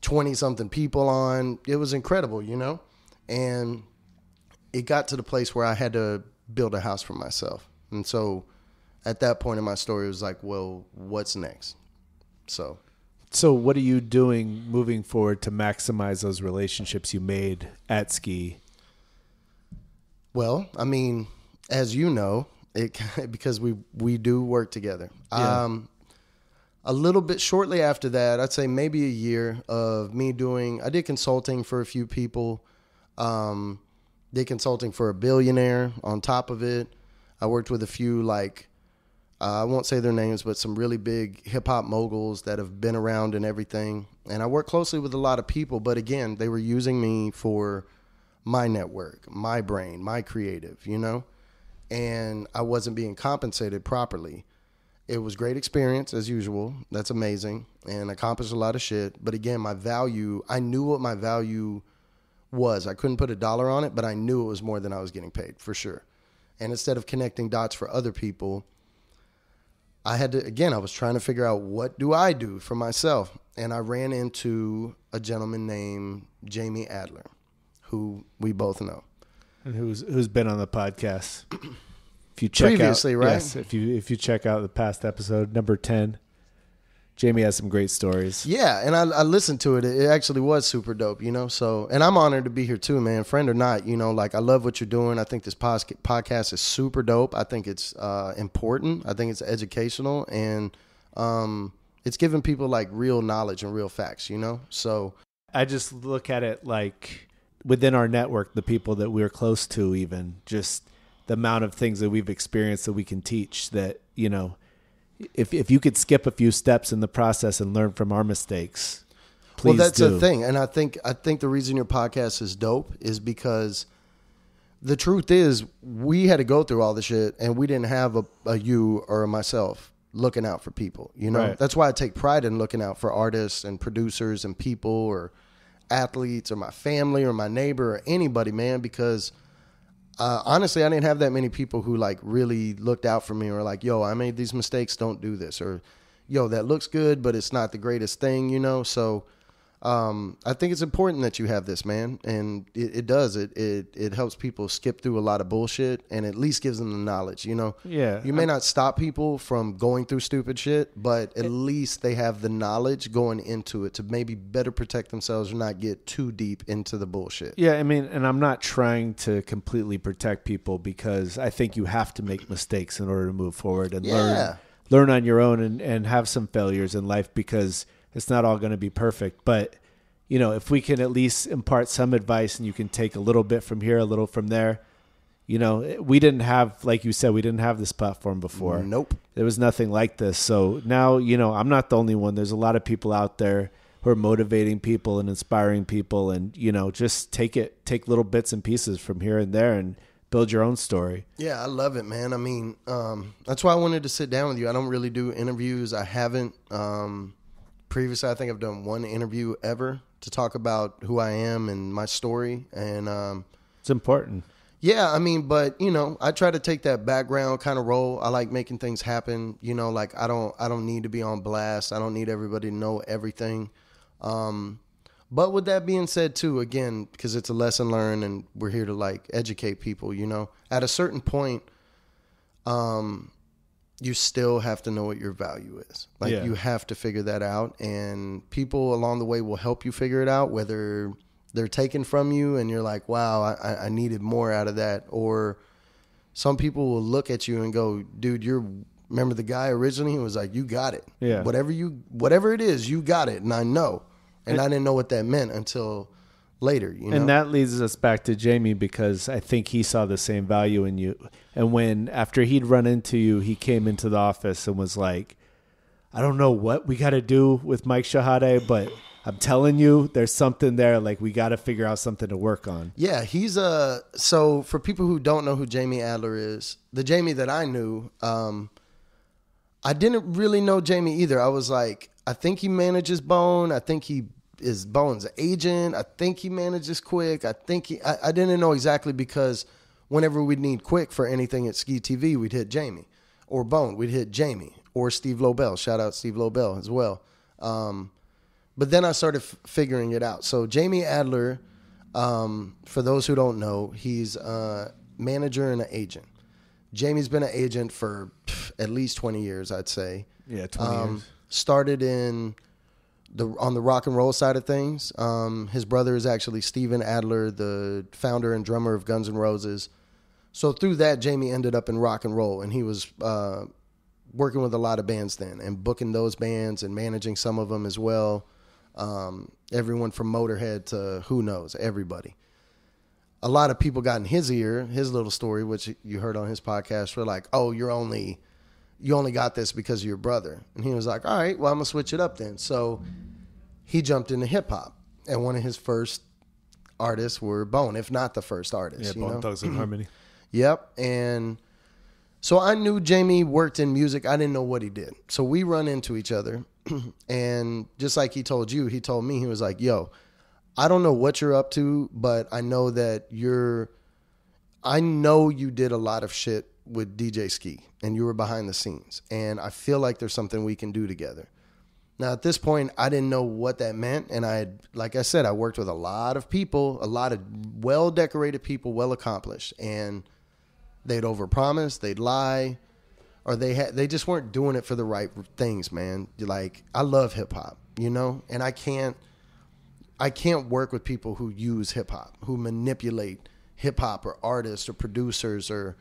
20-something people on. It was incredible, you know? And it got to the place where I had to build a house for myself. And so at that point in my story, it was like, well, what's next? So what are you doing moving forward to maximize those relationships you made at Skee? Well, I mean, as you know, because we do work together. Yeah. A little bit shortly after that, I'd say maybe a year of me I did consulting for a few people. Did consulting for a billionaire on top of it. I worked with a few, like, I won't say their names, but some really big hip hop moguls that have been around and everything. And I worked closely with a lot of people, but again, they were using me for my network, my brain, my creative, you know? And I wasn't being compensated properly. It was great experience as usual. That's amazing. And accomplished a lot of shit. But again, my value, I knew what my value was. I couldn't put a dollar on it, but I knew it was more than I was getting paid for sure. And instead of connecting dots for other people, I was trying to figure out, what do I do for myself? And I ran into a gentleman named Jamie Adler, who we both know. And who's been on the podcast. If you check previously, out, right? Yes, if you check out the past episode, number 10, Jamie has some great stories. Yeah, and I listened to it. It actually was super dope, you know? So, and I'm honored to be here too, man. Friend or not, you know, like, I love what you're doing. I think this podcast is super dope. I think it's important. I think it's educational, and it's giving people, like, real knowledge and real facts, you know? So I just look at it like within our network, the people that we're close to, even just the amount of things that we've experienced that we can teach, that, you know, if you could skip a few steps in the process and learn from our mistakes, please do. Well, that's the thing. And I think the reason your podcast is dope is because the truth is we had to go through all the shit, and we didn't have a you or a myself looking out for people, you know? Right. That's why I take pride in looking out for artists and producers and people or athletes or my family or my neighbor or anybody, man, because honestly, I didn't have that many people who, like, really looked out for me or like, yo, I made these mistakes, don't do this, or yo, that looks good, but it's not the greatest thing, you know? So I think it's important that you have this, man. And it does. It helps people skip through a lot of bullshit, and at least gives them the knowledge, you know? Yeah. You may not stop people from going through stupid shit, but at least they have the knowledge going into it to maybe better protect themselves or not get too deep into the bullshit. Yeah, I mean, and I'm not trying to completely protect people, because I think you have to make mistakes in order to move forward and learn on your own and have some failures in life, because it's not all going to be perfect. But, you know, if we can at least impart some advice, and you can take a little bit from here, a little from there. You know, we didn't have, like you said, we didn't have this platform before. Nope. There was nothing like this. So now, you know, I'm not the only one. There's a lot of people out there who are motivating people and inspiring people, and, you know, just take little bits and pieces from here and there and build your own story. Yeah, I love it, man. I mean, that's why I wanted to sit down with you. I don't really do interviews. I haven't. Previously, I think I've done one interview ever to talk about who I am and my story. And it's important. Yeah, I mean, but, you know, I try to take that background kind of role. I like making things happen. You know, like, I don't need to be on blast. I don't need everybody to know everything. But with that being said, too, again, because it's a lesson learned and we're here to, like, educate people, you know, at a certain point, you still have to know what your value is. Like, you have to figure that out, and people along the way will help you figure it out, whether they're taken from you and you're like, wow, I needed more out of that. Or some people will look at you and go, dude, remember the guy originally who was like, you got it. Yeah. Whatever it is, you got it. And I know. And I didn't know what that meant until later, you know? And that leads us back to Jamie, because I think he saw the same value in you. And after he'd run into you, he came into the office and was like, I don't know what we got to do with Mike Chehadé, but I'm telling you, there's something there. Like, we got to figure out something to work on. Yeah, he's so for people who don't know who Jamie Adler is, the Jamie that I knew, I didn't really know Jamie either. I was like, I think he manages Bone. I think he is Bone's agent. I think he manages Quick. I didn't know exactly, because whenever we'd need Quick for anything at Skee TV, we'd hit Jamie, or Bone, we'd hit Jamie, or Steve Lobel. Shout out Steve Lobel as well. But then I started figuring it out. So Jamie Adler, for those who don't know, he's a manager and an agent. Jamie's been an agent for at least 20 years, I'd say. Yeah, 20 years. Started on the rock and roll side of things. His brother is actually Steven Adler, the founder and drummer of Guns N' Roses. So through that, Jamie ended up in rock and roll, and he was working with a lot of bands then, and booking those bands and managing some of them as well. Everyone from Motorhead to who knows, everybody. A lot of people got in his ear, his little story, which you heard on his podcast, were like, oh, you only got this because of your brother. And he was like, all right, well, I'm going to switch it up then. So he jumped into hip hop, and one of his first artists were Bone, if not the first artist. Yeah, Bone Thugs and Harmony. Yep. And so I knew Jamie worked in music. I didn't know what he did. So we run into each other. And just like he told you, he told me, he was like, yo, I don't know what you're up to, but I know that I know you did a lot of shit with DJ Skee, and you were behind the scenes. And I feel like there's something we can do together. Now, at this point, I didn't know what that meant. And like I said, I worked with a lot of people, a lot of well-decorated people, well-accomplished. And they'd overpromise, they'd lie, or they just weren't doing it for the right things, man. Like, I love hip hop, and I can't work with people who use hip hop, who manipulate hip hop or artists or producers, or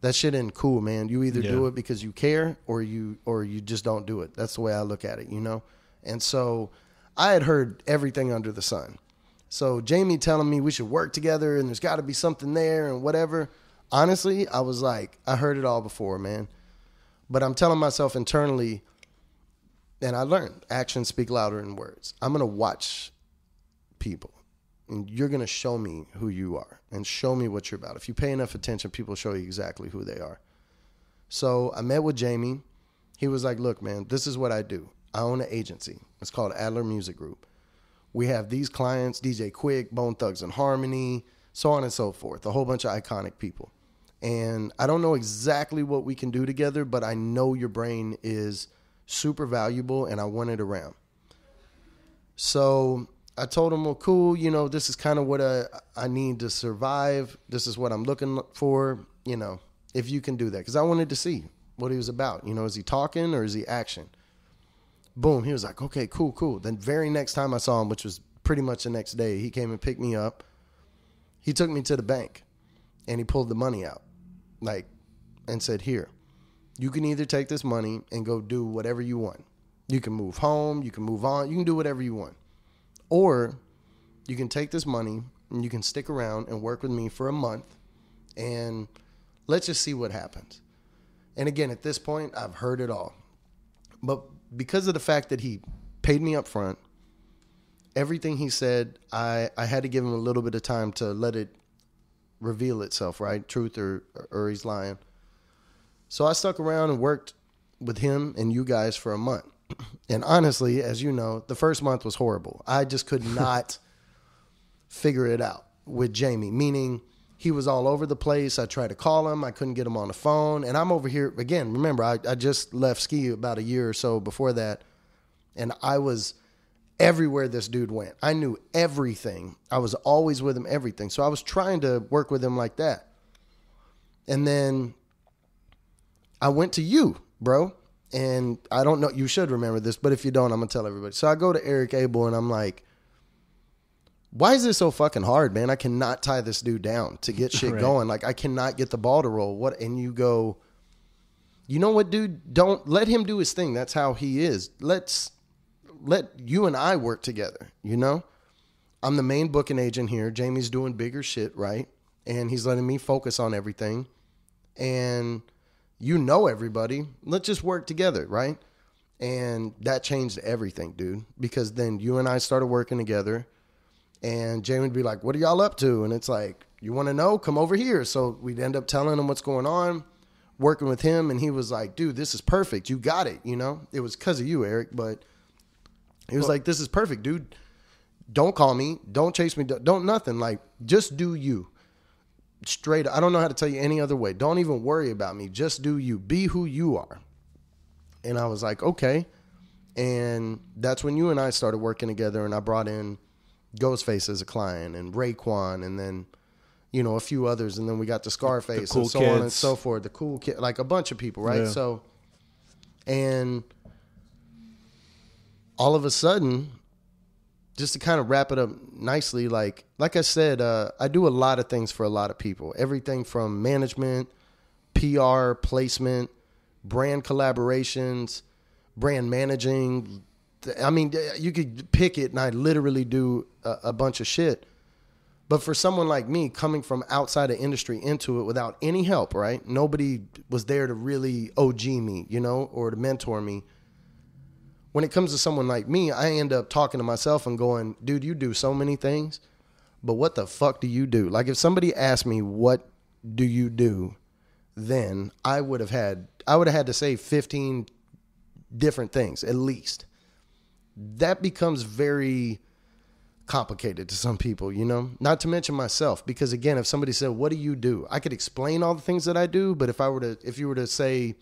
that shit isn't cool, man. You either do it because you care, or you just don't do it. That's the way I look at it, And so I had heard everything under the sun. So Jamie telling me we should work together and there's got to be something there and whatever. Honestly, I was like, I heard it all before, man. But I'm telling myself internally, and I learned, actions speak louder than words. I'm going to watch people, and you're going to show me who you are and show me what you're about. If you pay enough attention, people show you exactly who they are. So I met with Jamie. He was like, look, man, this is what I do. I own an agency. It's called Adler Music Group. We have these clients, DJ Quick, Bone Thugs and Harmony, so on and so forth, a whole bunch of iconic people. And I don't know exactly what we can do together, but I know your brain is super valuable, and I want it around. So I told him, well, cool, this is kind of what I need to survive. This is what I'm looking for, if you can do that. Because I wanted to see what he was about. Is he talking or is he action? Boom, he was like, okay, cool. Then very next time I saw him, which was pretty much the next day, he came and picked me up. He took me to the bank, and he pulled the money out. And said, here, you can either take this money and go do whatever you want. You can move home, you can move on, you can do whatever you want. Or you can take this money and you can stick around and work with me for a month, and let's just see what happens. And again, at this point, I've heard it all. But because of the fact that he paid me up front, everything he said, I had to give him a little bit of time to let it reveal itself, right? Truth or he's lying. So I stuck around and worked with him and you guys for a month. And honestly, as you know, the first month was horrible. I just could not figure it out with Jamie, meaning he was all over the place. I tried to call him. I couldn't get him on the phone. And I'm over here, again, remember, I just left Skee about a year or so before that. And I was everywhere this dude went. I knew everything. I was always with him, everything. So I was trying to work with him like that. And then I went to you, bro. And I don't know, you should remember this, but if you don't, I'm going to tell everybody. So I go to Eric Abel and I'm like, why is this so fucking hard, man? I cannot tie this dude down to get shit going. Like, I cannot get the ball to roll. What? And you go, you know what, dude? Don't let him do his thing. That's how he is. Let you and I work together, I'm the main booking agent here. Jamie's doing bigger shit, right? And he's letting me focus on everything. And everybody. Let's just work together, right? And that changed everything, dude, because then you and I started working together, and Jamie would be like, what are y'all up to? And it's like, you want to know? Come over here. So we'd end up telling him what's going on, working with him, and he was like, dude, this is perfect. You got it, you know? It was because of you, Eric, but he was like, this is perfect, dude. Don't call me. Don't chase me. Don't nothing. Like, just do you. Straight. I don't know how to tell you any other way. Don't even worry about me. Just do you. Be who you are. And I was like, okay. And that's when you and I started working together, and I brought in Ghostface as a client and Raekwon, and then, you know, a few others. And then we got the Scarface cool and so kids. on and so forth. The cool kid, like a bunch of people, right? Yeah. So, and all of a sudden, just to kind of wrap it up nicely, like I said, I do a lot of things for a lot of people. Everything from management, PR, placement, brand collaborations, brand managing. I mean, you could pick it, and I literally do a bunch of shit. But for someone like me, coming from outside the industry into it without any help, right? Nobody was there to really OG me, you know, or to mentor me. When it comes to someone like me, I end up talking to myself and going, dude, you do so many things, but what the fuck do you do? Like, if somebody asked me, what do you do? Then I would have had to say 15 different things, at least. That becomes very complicated to some people, you know, not to mention myself, because again, if somebody said, what do you do? I could explain all the things that I do, but if you were to say,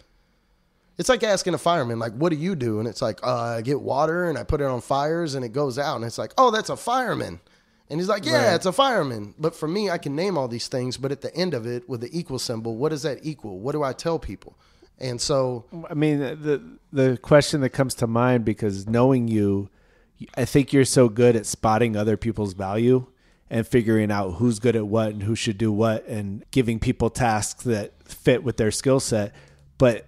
it's like asking a fireman, like, what do you do? And it's like, I get water and I put it on fires and it goes out. And it's like, oh, that's a fireman. And he's like, yeah, It's a fireman. But for me, I can name all these things, but at the end of it, with the equal symbol, what does that equal? What do I tell people? And so, I mean, the question that comes to mind, because knowing you, I think you're so good at spotting other people's value and figuring out who's good at what and who should do what, and giving people tasks that fit with their skill set. But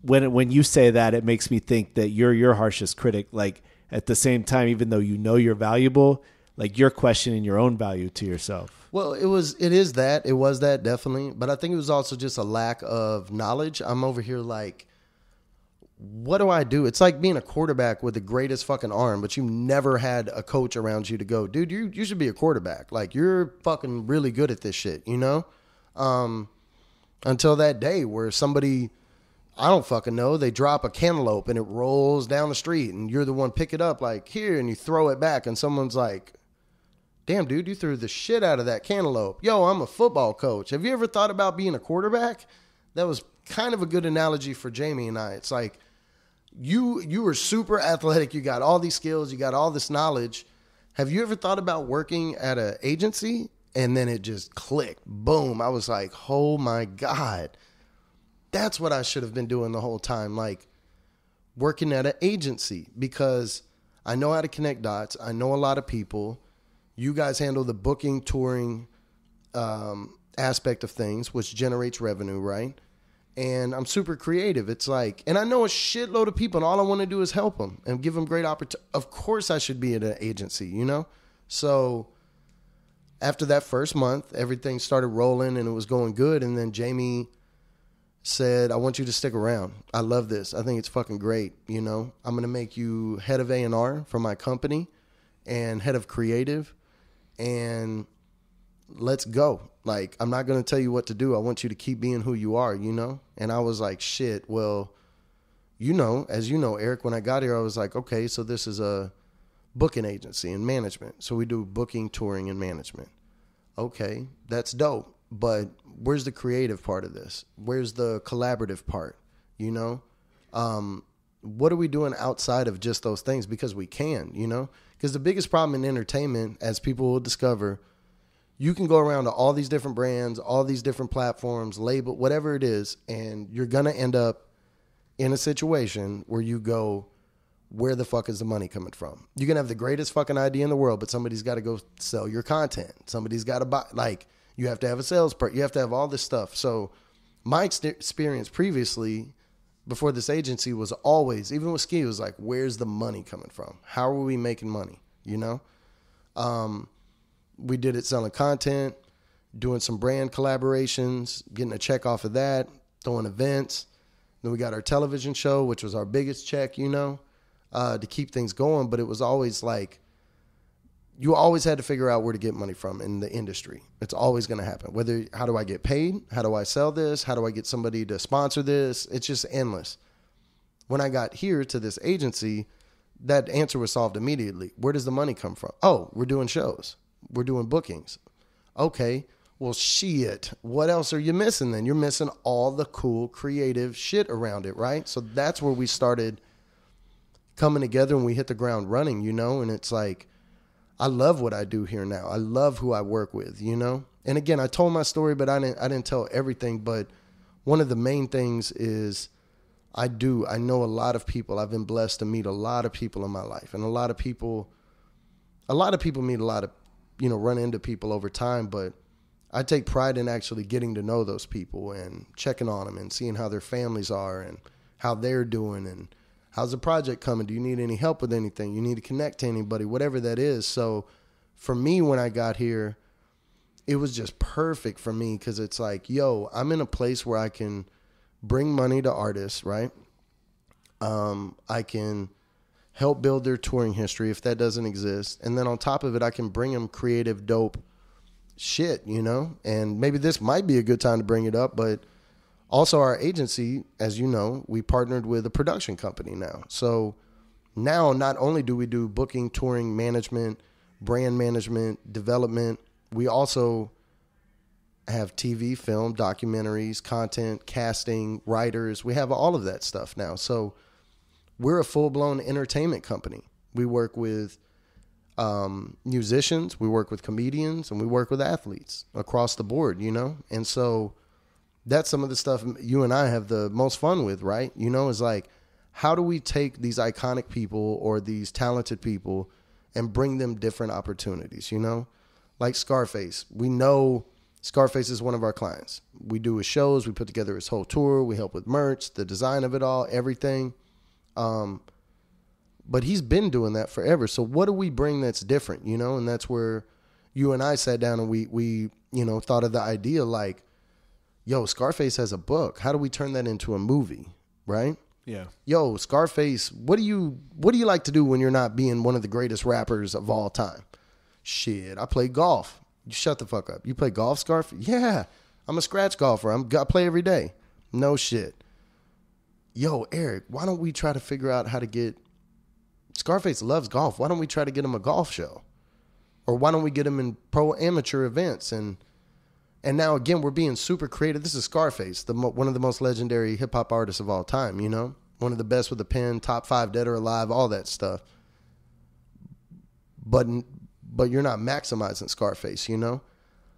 when you say that, it makes me think that you're your harshest critic. Like, at the same time, even though you know you're valuable, like, you're questioning your own value to yourself. well, it was that definitely. But I think it was also just a lack of knowledge. I'm over here like, what do I do? It's like being a quarterback with the greatest fucking arm, but you never had a coach around you to go, dude, you should be a quarterback. Like, you're fucking really good at this shit, you know? Until that day where somebody, I don't fucking know, they drop a cantaloupe and it rolls down the street and you're the one pick it up like, here, and you throw it back and someone's like, damn, dude, you threw the shit out of that cantaloupe. Yo, I'm a football coach. Have you ever thought about being a quarterback? That was kind of a good analogy for Jamie and I. It's like, you were super athletic. You got all these skills. You got all this knowledge. Have you ever thought about working at an agency? And then it just clicked. Boom. I was like, oh my God. That's what I should have been doing the whole time. Like, working at an agency, because I know how to connect dots. I know a lot of people. You guys handle the booking, touring aspect of things, which generates revenue, right? And I'm super creative. It's like, and I know a shitload of people, and all I want to do is help them and give them great opportunity. Of course I should be at an agency, you know? So after that first month, everything started rolling and it was going good. And then Jamie said, I want you to stick around. I love this. I think it's fucking great. You know, I'm going to make you head of A&R for my company and head of creative, and let's go. Like, I'm not going to tell you what to do. I want you to keep being who you are, you know? And I was like, shit, well, you know, as you know, Eric, when I got here, I was like, okay, so this is a booking agency and management. So we do booking, touring, and management. Okay, that's dope. But where's the creative part of this? Where's the collaborative part? You know? What are we doing outside of just those things? Because we can, you know? Because the biggest problem in entertainment, as people will discover, you can go around to all these different brands, all these different platforms, label, whatever it is, and you're going to end up in a situation where you go, where the fuck is the money coming from? You can have the greatest fucking idea in the world, but somebody's got to go sell your content. Somebody's got to buy, like, you have to have a sales part. You have to have all this stuff. So my experience previously, before this agency, was always, even with Skee, it was like, where's the money coming from? How are we making money? You know? We did it selling content, doing some brand collaborations, getting a check off of that, throwing events, Then we got our television show, which was our biggest check, you know, to keep things going. But it was always like, you always had to figure out where to get money from in the industry. It's always going to happen. Whether, how do I get paid? How do I sell this? How do I get somebody to sponsor this? It's just endless. When I got here to this agency, that answer was solved immediately. Where does the money come from? Oh, we're doing shows. We're doing bookings. Okay, well, shit. What else are you missing then? You're missing all the cool, creative shit around it, right? So that's where we started coming together and we hit the ground running, you know? And it's like, I love what I do here now. I love who I work with, you know? And again, I told my story, but I didn't tell everything. But one of the main things is I know a lot of people. I've been blessed to meet a lot of people in my life. And a lot of people meet a lot of, you know, run into people over time. But I take pride in actually getting to know those people and checking on them and seeing how their families are and how they're doing and how's the project coming? Do you need any help with anything? You need to connect to anybody, whatever that is. So for me, when I got here, it was just perfect for me because it's like, yo, I'm in a place where I can bring money to artists, right? I can help build their touring history if that doesn't exist. And then on top of it, I can bring them creative, dope shit, you know? And maybe this might be a good time to bring it up, but also our agency, as you know, we partnered with a production company now. So now not only do we do booking, touring, management, brand management, development, we also have TV, film, documentaries, content, casting, writers. We have all of that stuff now. So we're a full-blown entertainment company. We work with musicians, we work with comedians, and we work with athletes across the board, you know? And so that's some of the stuff you and I have the most fun with, right? You know, is like, how do we take these iconic people or these talented people and bring them different opportunities, you know? Like Scarface. We know Scarface is one of our clients. We do his shows. We put together his whole tour. We help with merch, the design of it all, everything. But he's been doing that forever. So what do we bring that's different, you know? And that's where you and I sat down and we you know, thought of the idea like, yo, Scarface has a book. How do we turn that into a movie, right? Yeah. Yo, Scarface, what do you like to do when you're not being one of the greatest rappers of all time? Shit, I play golf. You shut the fuck up. You play golf, Scarface? Yeah, I'm a scratch golfer. I play every day. No shit. Yo, Eric, why don't we try to figure out how to get... Scarface loves golf. Why don't we try to get him a golf show? Or why don't we get him in pro amateur events? And now, again, we're being super creative. This is Scarface, one of the most legendary hip-hop artists of all time, you know? One of the best with a pen, top 5 dead or alive, all that stuff. But you're not maximizing Scarface, you know?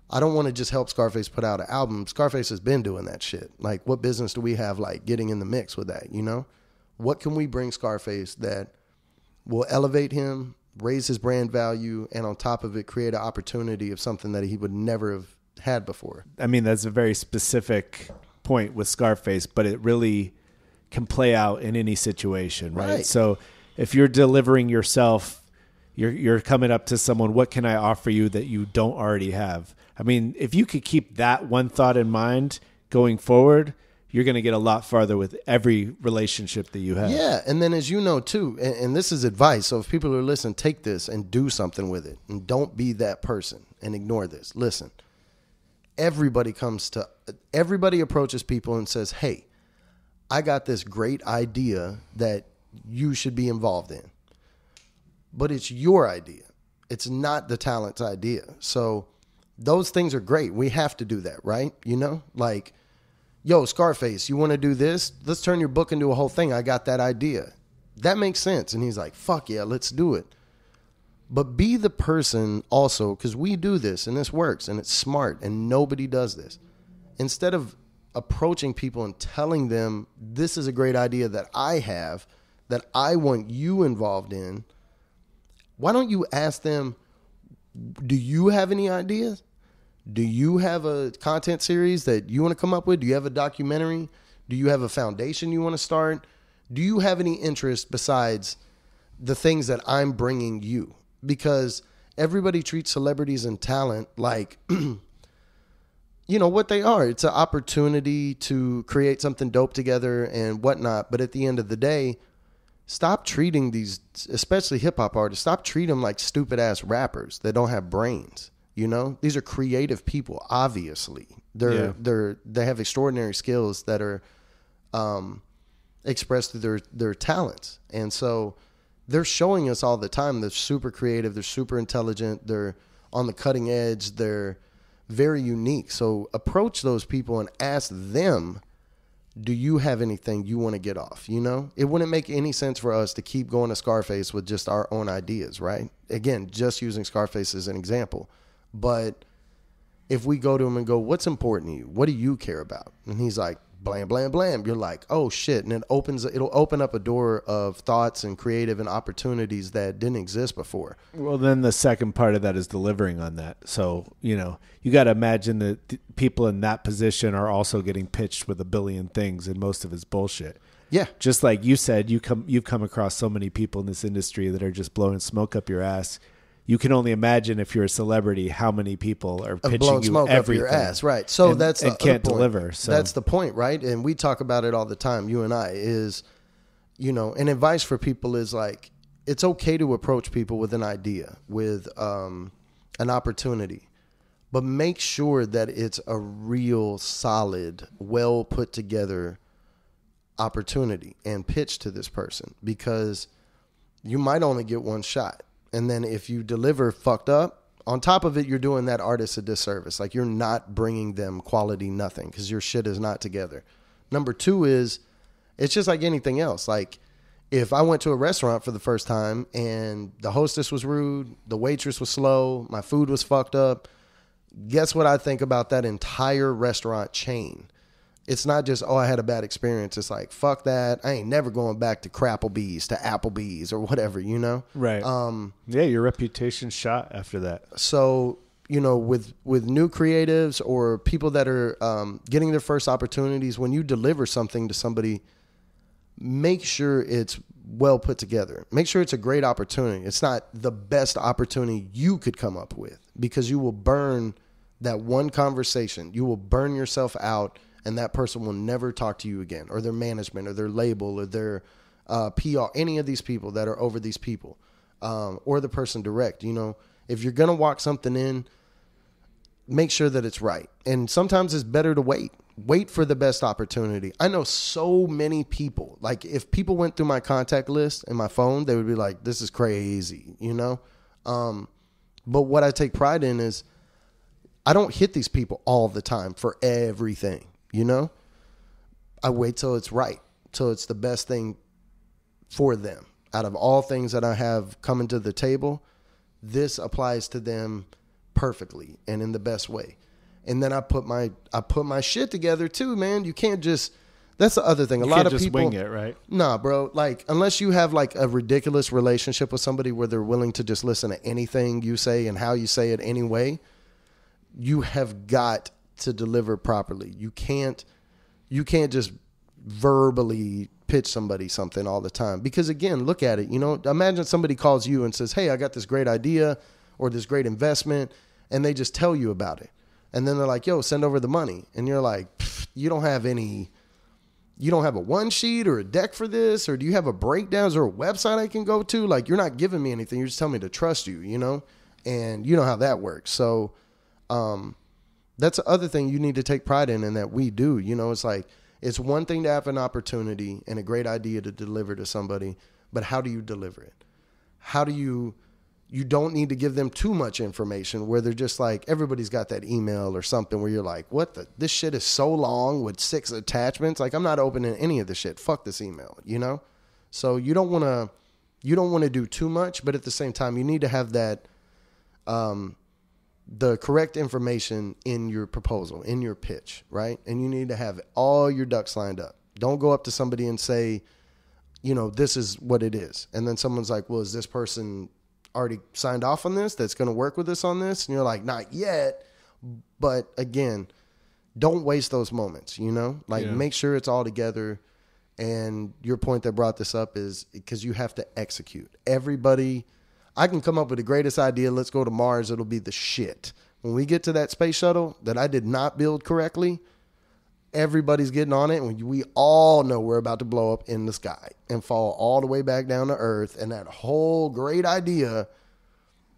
I don't want to just help Scarface put out an album. Scarface has been doing that shit. Like, what business do we have, like, getting in the mix with that, you know? What can we bring Scarface that will elevate him, raise his brand value, and on top of it, create an opportunity of something that he would never have had before? I mean, that's a very specific point with Scarface, but it really can play out in any situation, right? So if you're delivering yourself, you're coming up to someone, what can I offer you that you don't already have? I mean, if you could keep that one thought in mind going forward, you're going to get a lot farther with every relationship that you have. Yeah, and then as you know too, and this is advice, so if people are listening, take this and do something with it, and don't be that person and ignore this. Listen, everybody approaches people and says, hey, I got this great idea that you should be involved in. But it's your idea. It's not the talent's idea. So those things are great. We have to do that, right? You know, like, yo, Scarface, you want to do this? Let's turn your book into a whole thing. I got that idea. That makes sense. And he's like, fuck yeah, let's do it. But be the person also, because we do this and this works and it's smart and nobody does this. Instead of approaching people and telling them this is a great idea that I have, that I want you involved in, why don't you ask them, do you have any ideas? Do you have a content series that you want to come up with? Do you have a documentary? Do you have a foundation you want to start? Do you have any interest besides the things that I'm bringing you? Because everybody treats celebrities and talent like you know, what they are. It's an opportunity to create something dope together and whatnot. But at the end of the day, stop treating these, especially hip hop artists, stop treating them like stupid ass rappers that don't have brains. You know, these are creative people. Obviously, they have extraordinary skills that are expressed through their talents, and so they're showing us all the time. They're super creative. They're super intelligent. They're on the cutting edge. They're very unique. So approach those people and ask them, do you have anything you want to get off? You know, it wouldn't make any sense for us to keep going to Scarface with just our own ideas, right? Again, just using Scarface as an example. But if we go to him and go, what's important to you? What do you care about? And he's like, blam, blam, blam. You're like, oh shit. And it'll open up a door of thoughts and creative and opportunities that didn't exist before. Well, then the second part of that is delivering on that. So, you know, you got to imagine that people in that position are also getting pitched with a billion things, and most of it's bullshit. Yeah. Just like you said, you've come across so many people in this industry that are just blowing smoke up your ass. You can only imagine, if you're a celebrity, how many people are pitching you smoke everything. Up your ass, right? So and can't deliver. So that's the point, right? And we talk about it all the time. You and I is, you know, and advice for people is like, it's okay to approach people with an idea, with an opportunity, but make sure that it's a real, solid, well put together opportunity and pitch to this person, because you might only get one shot. And then if you deliver fucked up, on top of it, you're doing that artist a disservice. Like, you're not bringing them quality nothing, because your shit is not together. Number two is, it's just like anything else. Like, if I went to a restaurant for the first time and the hostess was rude, the waitress was slow, my food was fucked up, guess what I think about that entire restaurant chain? It's not just, oh, I had a bad experience. It's like, fuck that. I ain't never going back to Crapplebee's, to Applebee's, or whatever, you know? Right. Yeah, your reputation's shot after that. So, you know, with new creatives or people that are getting their first opportunities, when you deliver something to somebody, make sure it's well put together. Make sure it's a great opportunity. It's not the best opportunity you could come up with, because you will burn that one conversation. You will burn yourself out, and that person will never talk to you again, or their management, or their label, or their PR, any of these people that are over these people, or the person direct. You know, if you're going to walk something in, make sure that it's right. And sometimes it's better to wait for the best opportunity. I know so many people, like, if people went through my contact list and my phone, they would be like, this is crazy, you know? But what I take pride in is, I don't hit these people all the time for everything. You know, I wait till it's right, till it's the best thing for them. Out of all things that I have coming to the table, this applies to them perfectly and in the best way. And then I put my shit together too, man. You can't just, that's the other thing. A lot of people wing it, right? Nah, bro. Like, unless you have like a ridiculous relationship with somebody where they're willing to just listen to anything you say and how you say it anyway, you have got to deliver properly. You can't just verbally pitch somebody something all the time, because again, look at it, you know, imagine somebody calls you and says, hey, I got this great idea or this great investment, and they just tell you about it, and then they're like, yo, send over the money, and you're like, you don't have a one sheet or a deck for this, or do you have a breakdown? Is there a website I can go to? Like, you're not giving me anything, you're just telling me to trust you, you know, and you know how that works. So that's the other thing you need to take pride in, and that we do. You know, it's like, it's one thing to have an opportunity and a great idea to deliver to somebody, but how do you deliver it? How do you don't need to give them too much information where they're just like, everybody's got that email or something where you're like, this shit is so long with 6 attachments. Like, I'm not opening any of this shit. Fuck this email, you know? So you don't want to do too much, but at the same time, you need to have that, the correct information in your proposal, in your pitch, right? And you need to have all your ducks lined up. Don't go up to somebody and say, you know, this is what it is. And then someone's like, well, is this person already signed off on this, that's going to work with us on this? And you're like, not yet. But again, don't waste those moments, you know? Like, make sure it's all together. And your point that brought this up is because you have to execute. Everybody, I can come up with the greatest idea. Let's go to Mars. It'll be the shit. when we get to that space shuttle that I did not build correctly, everybody's getting on it, and we all know we're about to blow up in the sky and fall all the way back down to Earth. And that whole great idea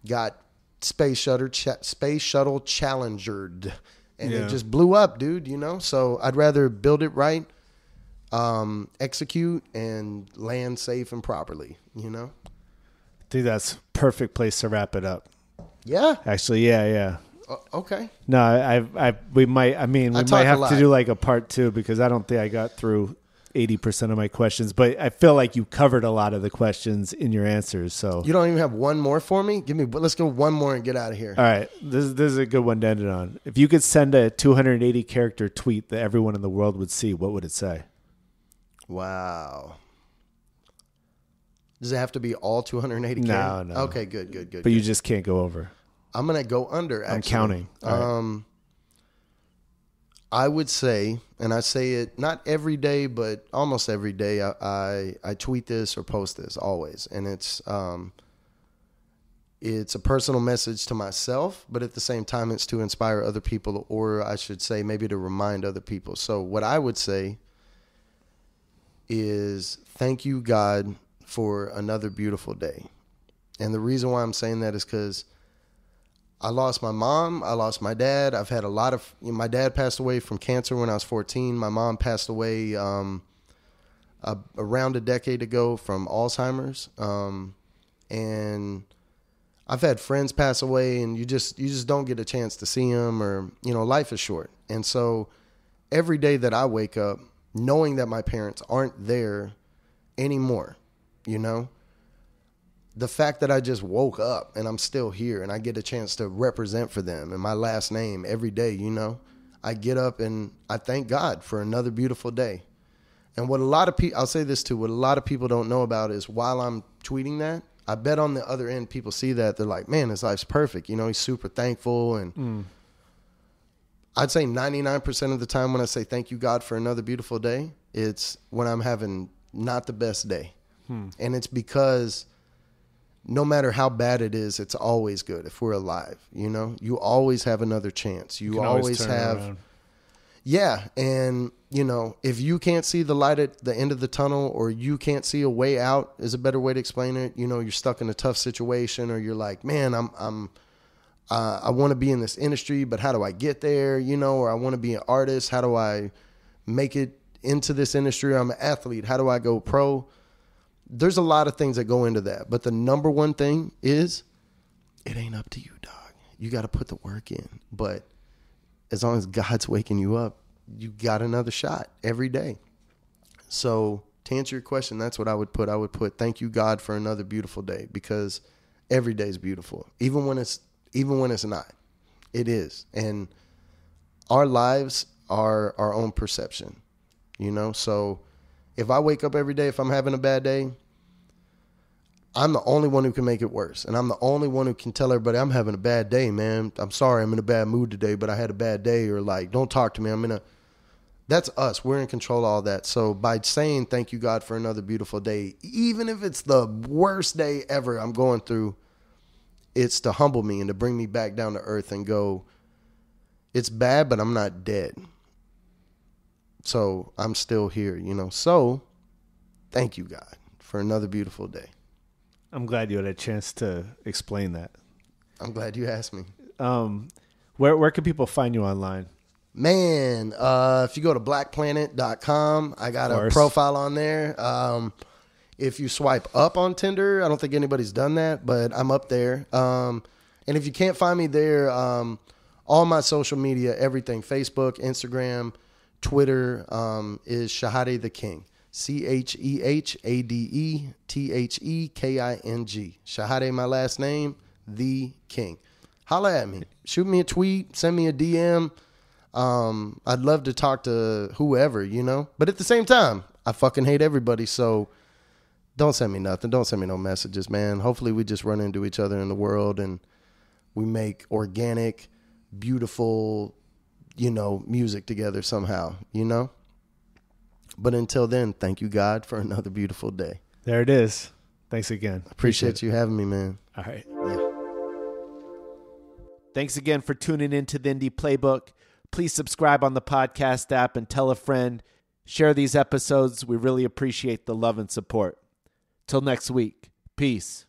got space shuttle challengered, and it just blew up, dude. You know, so I'd rather build it right, execute, and land safe and properly. You know, I think that's a perfect place to wrap it up. Yeah, actually, yeah. Okay. No, we might have to do like a part 2 because I don't think I got through 80% of my questions, but I feel like you covered a lot of the questions in your answers. So you don't even have one more for me? Let's go one more and get out of here. All right. This is a good one to end it on. If you could send a 280 character tweet that everyone in the world would see, what would it say? Wow. Does it have to be all 280 No. Okay, good. But you just can't go over. I'm going to go under, actually. I'm counting. Right. I would say, and I say it not every day, but almost every day, I tweet this or post this always. And it's a personal message to myself, but at the same time, it's to inspire other people, or I should say maybe to remind other people. So what I would say is thank you, God, for another beautiful day. And the reason why I'm saying that is because I lost my mom. I lost my dad. I've had my dad passed away from cancer when I was 14. My mom passed away around a decade ago from Alzheimer's. And I've had friends pass away, and you just don't get a chance to see them, or, life is short. And so every day that I wake up knowing that my parents aren't there anymore, the fact that I just woke up and I'm still here and I get a chance to represent for them and my last name every day, I get up and I thank God for another beautiful day. And what a lot of people, I'll say this too, what a lot of people don't know about is while I'm tweeting that, I bet on the other end, people see that, they're like, man, his life's perfect. He's super thankful. And I'd say 99% of the time when I say thank you, God, for another beautiful day, it's when I'm having not the best day. And it's because no matter how bad it is, it's always good if we're alive. You always have another chance. You always have. Around. Yeah. And, if you can't see the light at the end of the tunnel, or you can't see a way out is a better way to explain it. You're stuck in a tough situation, or you're like, man, I want to be in this industry, but how do I get there? Or I want to be an artist. How do I make it into this industry? I'm an athlete. How do I go pro? There's a lot of things that go into that. But the number one thing is it ain't up to you, dog. You got to put the work in. But as long as God's waking you up, you got another shot every day. So to answer your question, that's what I would put. I would put thank you, God, for another beautiful day, because every day is beautiful. Even when it's not. It is. And our lives are our own perception, So if I wake up every day, if I'm having a bad day, I'm the only one who can make it worse. And I'm the only one who can tell everybody, I'm having a bad day, man. I'm sorry, I'm in a bad mood today, but I had a bad day. Or like, don't talk to me. That's us. We're in control of all that. So by saying thank you, God, for another beautiful day, even if it's the worst day ever I'm going through, it's to humble me and to bring me back down to earth and go, it's bad, but I'm not dead. So I'm still here, So thank you, God, for another beautiful day. I'm glad you had a chance to explain that. I'm glad you asked me. Where can people find you online? Man, if you go to blackplanet.com, I got a profile on there. If you swipe up on Tinder, I don't think anybody's done that, but I'm up there. And if you can't find me there, all my social media, everything, Facebook, Instagram, Twitter, is Chehadé the King. CHEHADETHEKING. Chehadé, my last name, the King. Holla at me. Shoot me a tweet. Send me a DM. I'd love to talk to whoever, But at the same time, I fucking hate everybody, so don't send me nothing. Don't send me no messages, man. Hopefully we just run into each other in the world and we make organic, beautiful, music together somehow, But until then, thank you, God, for another beautiful day. There it is. Thanks again. Appreciate you having me, man. All right. Yeah. Thanks again for tuning in to the Indie Playbook. Please subscribe on the podcast app and tell a friend. Share these episodes. We really appreciate the love and support. Till next week. Peace.